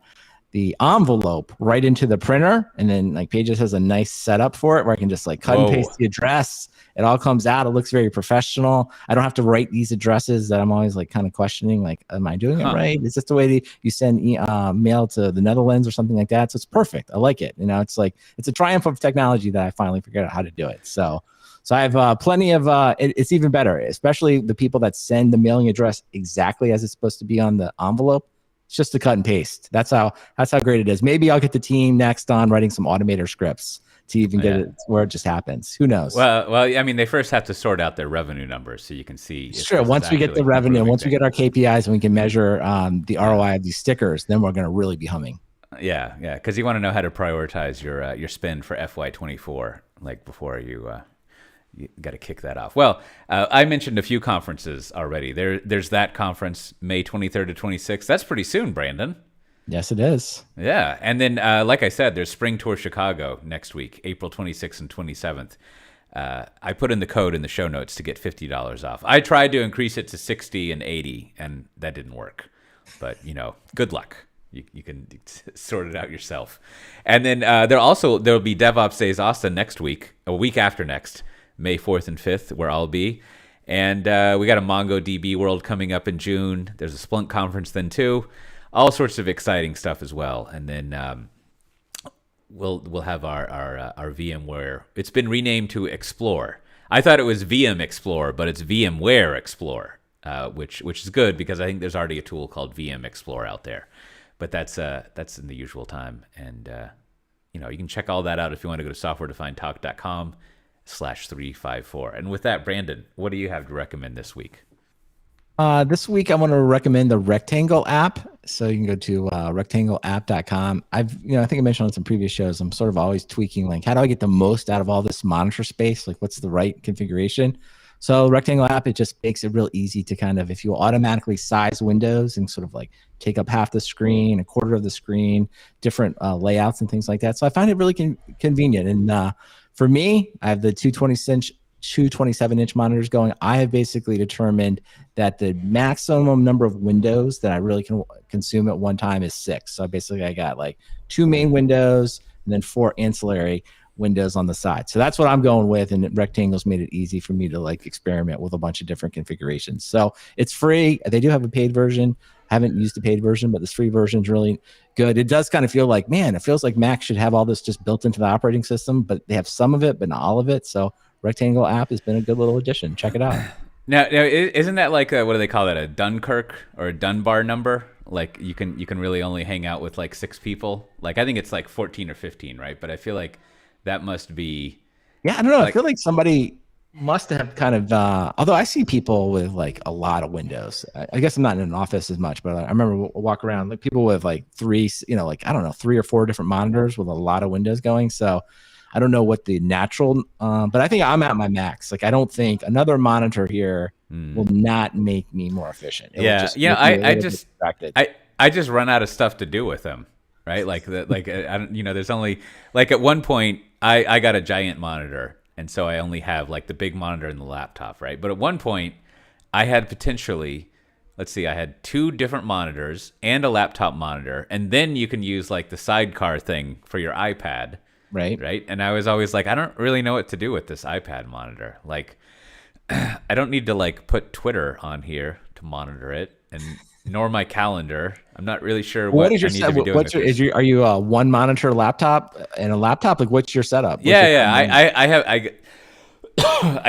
envelope right into the printer, and then like Pages has a nice setup for it where I can just like cut and paste the address. It all comes out. It looks very professional. I don't have to write these addresses that I'm always like kind of questioning. Like, am I doing it right? Is this the way you send mail to the Netherlands or something like that? So it's perfect. I like it. It's like it's a triumph of technology that I finally figured out how to do it. So I have plenty of. It's even better, especially the people that send the mailing address exactly as it's supposed to be on the envelope. It's just a cut and paste. That's how great it is. Maybe I'll get the team next on writing some automator scripts to even get it where it just happens. Who knows? Well, I mean, they first have to sort out their revenue numbers so you can see. Sure. Once we get the revenue, once we get our KPIs and we can measure the ROI of these stickers, then we're going to really be humming. Yeah, because you want to know how to prioritize your spend for FY24, like before you got to kick that off. Well, I mentioned a few conferences already. There's that conference, May 23rd to 26th. That's pretty soon, Brandon. Yes, it is. Yeah. And then, like I said, there's Spring Tour Chicago next week, April 26th and 27th. I put in the code in the show notes to get $50 off. I tried to increase it to 60 and 80, and that didn't work. But, good luck. You can sort it out yourself. And then there'll be DevOps Days Austin next week, a week after next, May 4th and 5th, where I'll be. And we got a MongoDB World coming up in June. There's a Splunk conference then too. All sorts of exciting stuff as well. And then we'll have our VMware. It's been renamed to Explore. I thought it was VM Explorer, but it's VMware Explorer, which is good because I think there's already a tool called VM Explorer out there. But that's in the usual time. And you can check all that out if you want to go to softwaredefinedtalk.com/354. And with that, Brandon, what do you have to recommend this week? This week, I want to recommend the Rectangle app. So you can go to rectangleapp.com. I think I mentioned on some previous shows, I'm sort of always tweaking, like, how do I get the most out of all this monitor space? Like, what's the right configuration? So Rectangle app, it just makes it real easy to kind of, if you automatically size windows and sort of like take up half the screen, a quarter of the screen, different layouts and things like that. So I find it really convenient. And for me, I have the 227-inch monitors going. I have basically determined that the maximum number of windows that I really can consume at one time is 6. So basically I got like 2 main windows and then 4 ancillary windows on the side. So that's what I'm going with, and Rectangle's made it easy for me to like experiment with a bunch of different configurations. So it's free. They do have a paid version. I haven't used the paid version, but this free version is really good. It does kind of feel like, man, it feels like Mac should have all this just built into the operating system, but they have some of it, but not all of it. So Rectangle app has been a good little addition. Check it out. Now, isn't that like what do they call that? A Dunkirk or a Dunbar number? Like you can really only hang out with like 6 people. Like I think it's like 14 or 15, right? But I feel like that must be. Yeah, I don't know. I feel like somebody must have kind of. Although I see people with like a lot of windows. I guess I'm not in an office as much, but I remember walk around like people with like three, like I don't know, 3 or 4 different monitors with a lot of windows going. So I don't know what the natural, but I think I'm at my max. Like I don't think another monitor here will not make me more efficient. I just run out of stuff to do with them, right? Like I don't, there's only like at one point I got a giant monitor, and so I only have like the big monitor and the laptop, right? But at one point I had potentially, let's see, I had 2 different monitors and a laptop monitor, and then you can use like the sidecar thing for your iPad. Right. And I was always like, I don't really know what to do with this iPad monitor. Like, I don't need to like put Twitter on here to monitor it, and nor my calendar. I'm not really sure what I need to be doing. Are you a 1 monitor laptop and a laptop? Like, what's your setup? I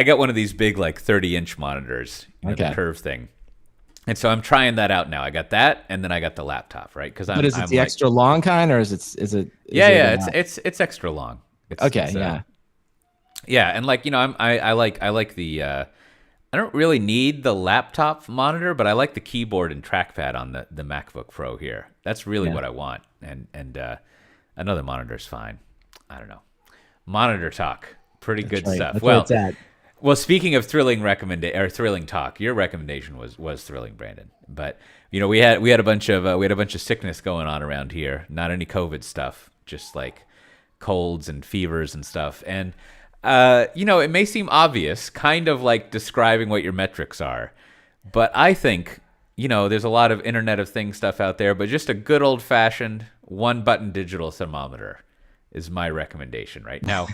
got one of these big like 30-inch monitors, the curve thing. And so I'm trying that out now. I got that, and then I got the laptop, right? Because is it the extra long kind, or is it? It's extra long. Yeah, and like I like the. I don't really need the laptop monitor, but I like the keyboard and trackpad on the MacBook Pro here. That's really what I want, and another monitor's fine. I don't know. Monitor talk, pretty good stuff. Well, speaking of thrilling talk, your recommendation was thrilling, Brandon. But we had a bunch of sickness going on around here. Not any COVID stuff, just like colds and fevers and stuff. And it may seem obvious, kind of like describing what your metrics are, but I think there's a lot of Internet of Things stuff out there. But just a good old fashioned 1-button digital thermometer is my recommendation right now.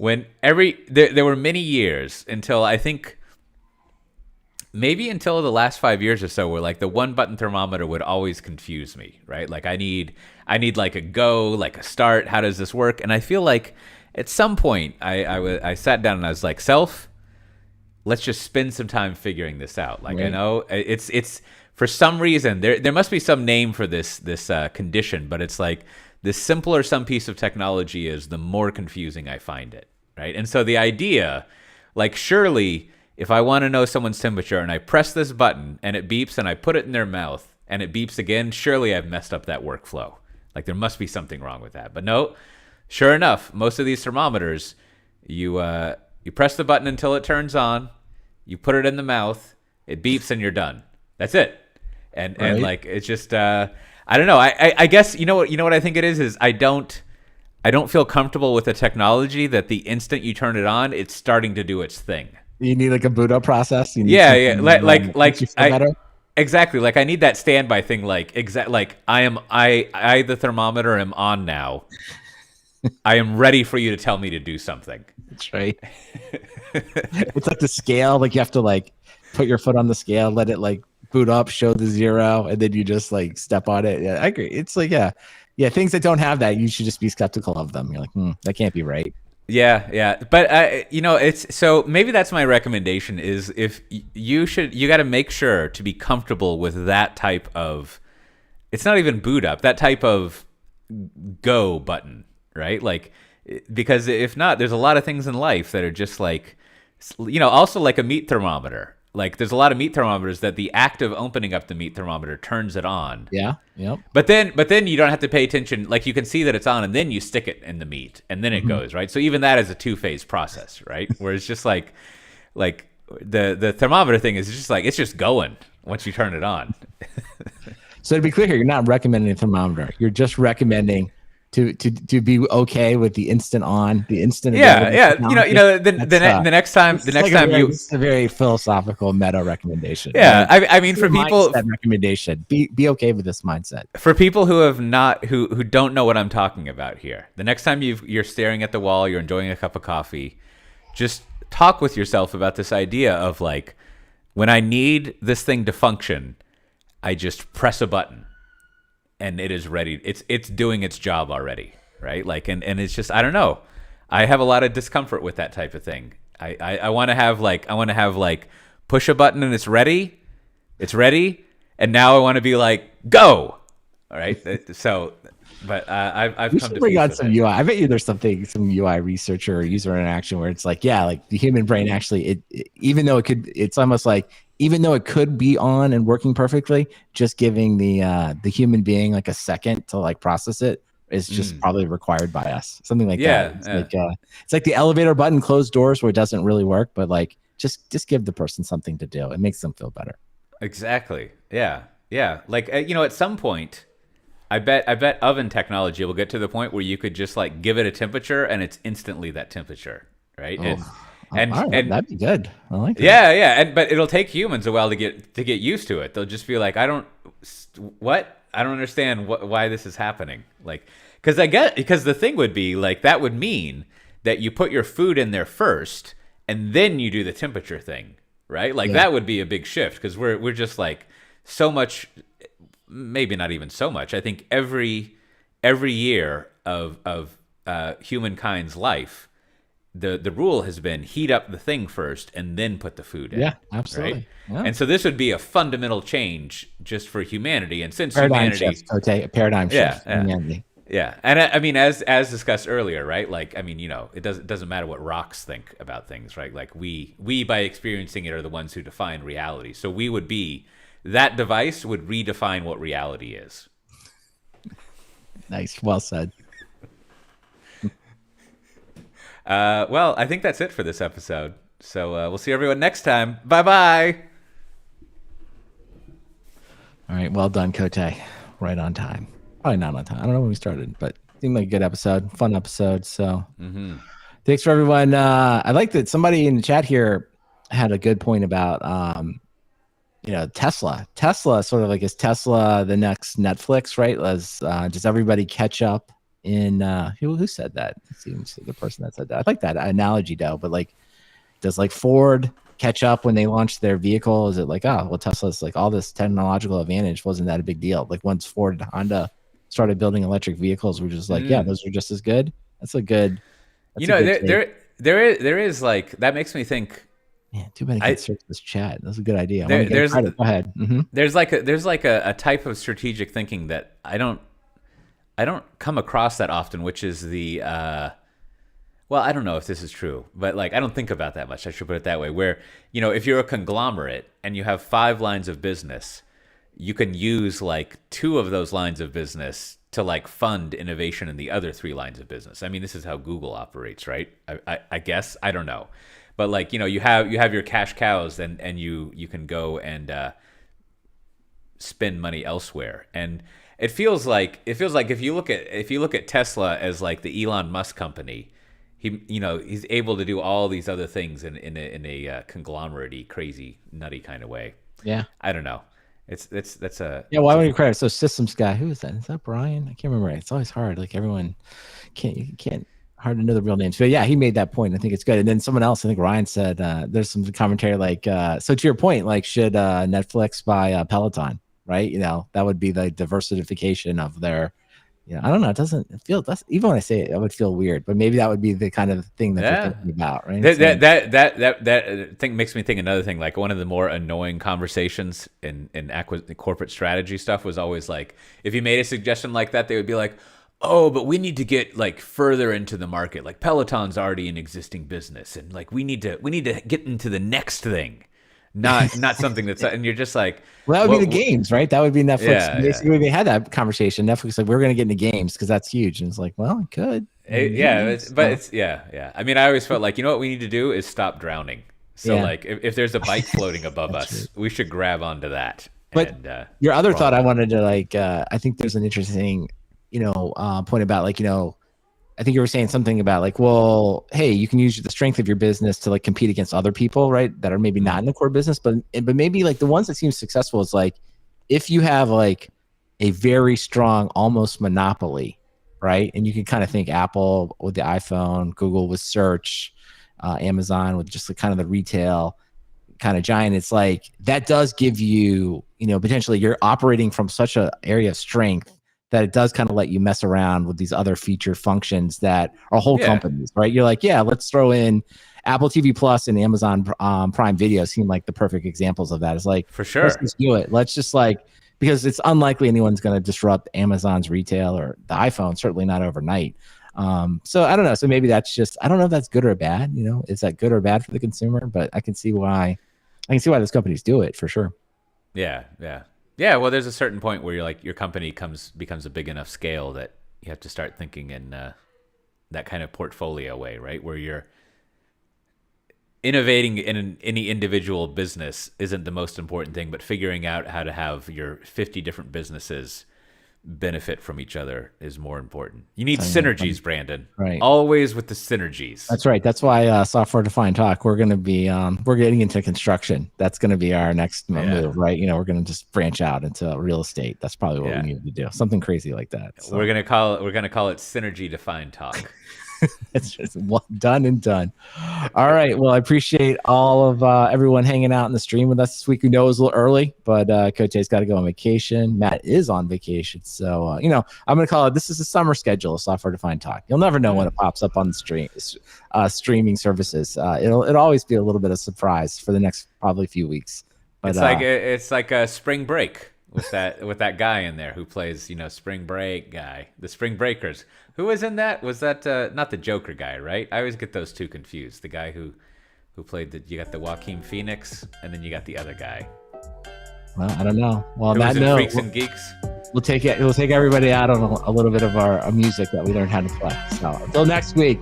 There were many years until I think maybe until the last 5 years or so where like the 1-button thermometer would always confuse me, right? Like I need like a go, like a start. How does this work? And I feel like at some point I sat down and I was like, let's just spend some time figuring this out. Like, right. I know it's for some reason there must be some name for this condition, but it's like the simpler some piece of technology is, the more confusing I find it, right? And so the idea, like, surely if I want to know someone's temperature and I press this button and it beeps and I put it in their mouth and it beeps again, surely I've messed up that workflow. Like, there must be something wrong with that. But no, sure enough, most of these thermometers, you press the button until it turns on, you put it in the mouth, it beeps, and you're done. That's it. And right. And like, it's just I don't know. I guess you know what I think it is I don't feel comfortable with the technology that the instant you turn it on, it's starting to do its thing. You need like a boot up process. Yeah. Exactly. Like I need that standby thing. Like I the thermometer am on now. I am ready for you to tell me to do something. That's right. It's like the scale. Like you have to like put your foot on the scale, let it like boot up, show the 0, and then you just like step on it. Yeah, I agree. It's like, yeah, things that don't have that, you should just be skeptical of them. You're like, that can't be right. Yeah. But it's so maybe that's my recommendation is if you got to make sure to be comfortable with that type of, it's not even boot up, that type of go button, right? Like, because if not, there's a lot of things in life that are just like, also like a meat thermometer. Like there's a lot of meat thermometers that the act of opening up the meat thermometer turns it on. Yeah. Yep. But then you don't have to pay attention. Like you can see that it's on, and then you stick it in the meat, and then it goes, right. So even that is a 2-phase process, right? Where it's just like the thermometer thing is just like it's just going once you turn it on. So to be clear here, you're not recommending a thermometer. You're just recommending to be okay with the instant on, the instant. Yeah. The next time it's a very philosophical meta recommendation. Yeah, right? I mean, for people, that recommendation, be okay with this mindset. For people who don't know what I'm talking about here, the next time you're staring at the wall, you're enjoying a cup of coffee, just talk with yourself about this idea of like, when I need this thing to function, I just press a button. And it is ready. It's doing its job already, right? Like, and it's just, I don't know. I have a lot of discomfort with that type of thing. I want to have like push a button and it's ready. It's ready. And now I want to be like, go. All right. So, but I've We come should to bring peace on with some it. UI. I bet you there's some UI research or user interaction where it's like, yeah, like the human brain actually, even though it's almost like, even though it could be on and working perfectly, just giving the human being like a second to like process it is just probably required by us. Something like that. It's like the elevator button, closed doors where it doesn't really work, but like just give the person something to do. It makes them feel better. Exactly. Yeah. Yeah. Like, at some point, I bet oven technology will get to the point where you could just like give it a temperature and it's instantly that temperature, right? Oh, And that'd be good. I like that. yeah, but it'll take humans a while to get used to it. They'll just be like, I don't understand why this is happening. Like, because the thing would be like that would mean that you put your food in there first and then you do the temperature thing, right? Like that would be a big shift because we're just like so much. Maybe not even so much. I think every year of humankind's life, the rule has been heat up the thing first and then put the food in. Yeah, absolutely. Right? Yeah. And so this would be a fundamental change just for humanity. And since paradigm humanity, shift, okay, a paradigm shift. Humanity. Yeah, and I mean, as discussed earlier, right? Like, I mean, it doesn't matter what rocks think about things, right? Like we by experiencing it are the ones who define reality. So we would be. That device would redefine what reality is. Nice. Well said. Well, I think that's it for this episode. So we'll see everyone next time. Bye-bye. All right. Well done, Kote. Right on time. Probably not on time. I don't know when we started, but it seemed like a good episode. Fun episode. So thanks for everyone. I like that somebody in the chat here had a good point about Tesla sort of like, is Tesla the next Netflix, right? Does everybody catch up in, who said that? It seems the person that said that. I like that analogy though, but like, does like Ford catch up when they launch their vehicle? Is it like, oh, well, Tesla's like all this technological advantage wasn't that a big deal? Like once Ford and Honda started building electric vehicles, we're just like, yeah, those are just as good. That's a good, there is like, that makes me think, yeah, too bad I can't search this chat. That's a good idea. Go ahead. There's like a type of strategic thinking that I don't come across that often, which is the well, I don't know if this is true, but like I don't think about that much. I should put it that way. Where if you're a conglomerate and you have 5 lines of business, you can use like 2 of those lines of business to like fund innovation in the other 3 lines of business. I mean, this is how Google operates, right? I guess I don't know. But like you have your cash cows, and you can go and spend money elsewhere. And it feels like if you look at Tesla as like the Elon Musk company, he's able to do all these other things in a conglomerate-y, crazy, nutty kind of way. Yeah, I don't know. That's a Why would you credit? So systems guy, who is that? Is that Brian? I can't remember. It's always hard. Like everyone can't. Hard to know the real names, but yeah, he made that point. I think it's good. And then someone else, I think Ryan said, there's some commentary like, so to your point, like should Netflix buy Peloton, right? That would be the diversification of their, I don't know. It doesn't feel, that's even when I say it, would feel weird, but maybe that would be the kind of thing that they're thinking about, right? That thing makes me think another thing. Like one of the more annoying conversations in corporate strategy stuff was always like, if you made a suggestion like that, they would be like, oh, but we need to get like further into the market. Like Peloton's already an existing business, and like we need to get into the next thing, not something that's. And you're just like, well, that would be the games, right? That would be Netflix. Yeah, basically, they had that conversation. Netflix like, we're going to get into games because that's huge, and it's like, well, it could. I mean, I always felt like what we need to do is stop drowning. So like, if there's a bike floating above us, we should grab onto that. But your other thought, I wanted to like, I think there's an interesting. Point about like, I think you were saying something about like, well, hey, you can use the strength of your business to like compete against other people, right? That are maybe not in the core business, but maybe like the ones that seem successful is like, if you have like a very strong, almost monopoly, right? And you can kind of think Apple with the iPhone, Google with search, Amazon with just the kind of the retail kind of giant. It's like, that does give you, potentially you're operating from such an area of strength that it does kind of let you mess around with these other feature functions that are whole companies, right? You're like, yeah, let's throw in Apple TV Plus and Amazon Prime Video seem like the perfect examples of that. It's like, for sure, let's just do it. Let's just like, because it's unlikely anyone's going to disrupt Amazon's retail or the iPhone, certainly not overnight. So I don't know. So maybe that's just, I don't know if that's good or bad. You know, is that good or bad for the consumer? But I can see why those companies do it for sure. Yeah. Well, there's a certain point where you're like, your company becomes a big enough scale that you have to start thinking in that kind of portfolio way, right? Where you're innovating in any individual business isn't the most important thing, but figuring out how to have your 50 different businesses benefit from each other is more important. You need synergies, Brandon. Right. Always with the synergies. That's right. That's why software defined talk. We're going to be we're getting into construction. That's going to be our next move, right? You know, we're going to just branch out into real estate. That's probably what we need to do. Something crazy like that. So. We're going to call it synergy defined talk. It's just done and done. All right. Well, I appreciate all of everyone hanging out in the stream with us this week. We know it was a little early, but Cote's got to go on vacation. Matt is on vacation. So, I'm going to call it, this is a summer schedule of software defined talk. You'll never know when it pops up on the streaming services. It'll always be a little bit of surprise for the next probably few weeks. But, it's like a spring break with that guy in there who plays, spring break guy, the Spring Breakers. Who was in that? Was that not the Joker guy, right? I always get those two confused. The guy who played you got the Joaquin Phoenix, and then you got the other guy. Well, I don't know. Well, that note, Freaks and Geeks. We'll take everybody out on a little bit of our music that we learned how to play. So until next week,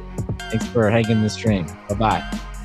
thanks for hanging the stream. Bye-bye.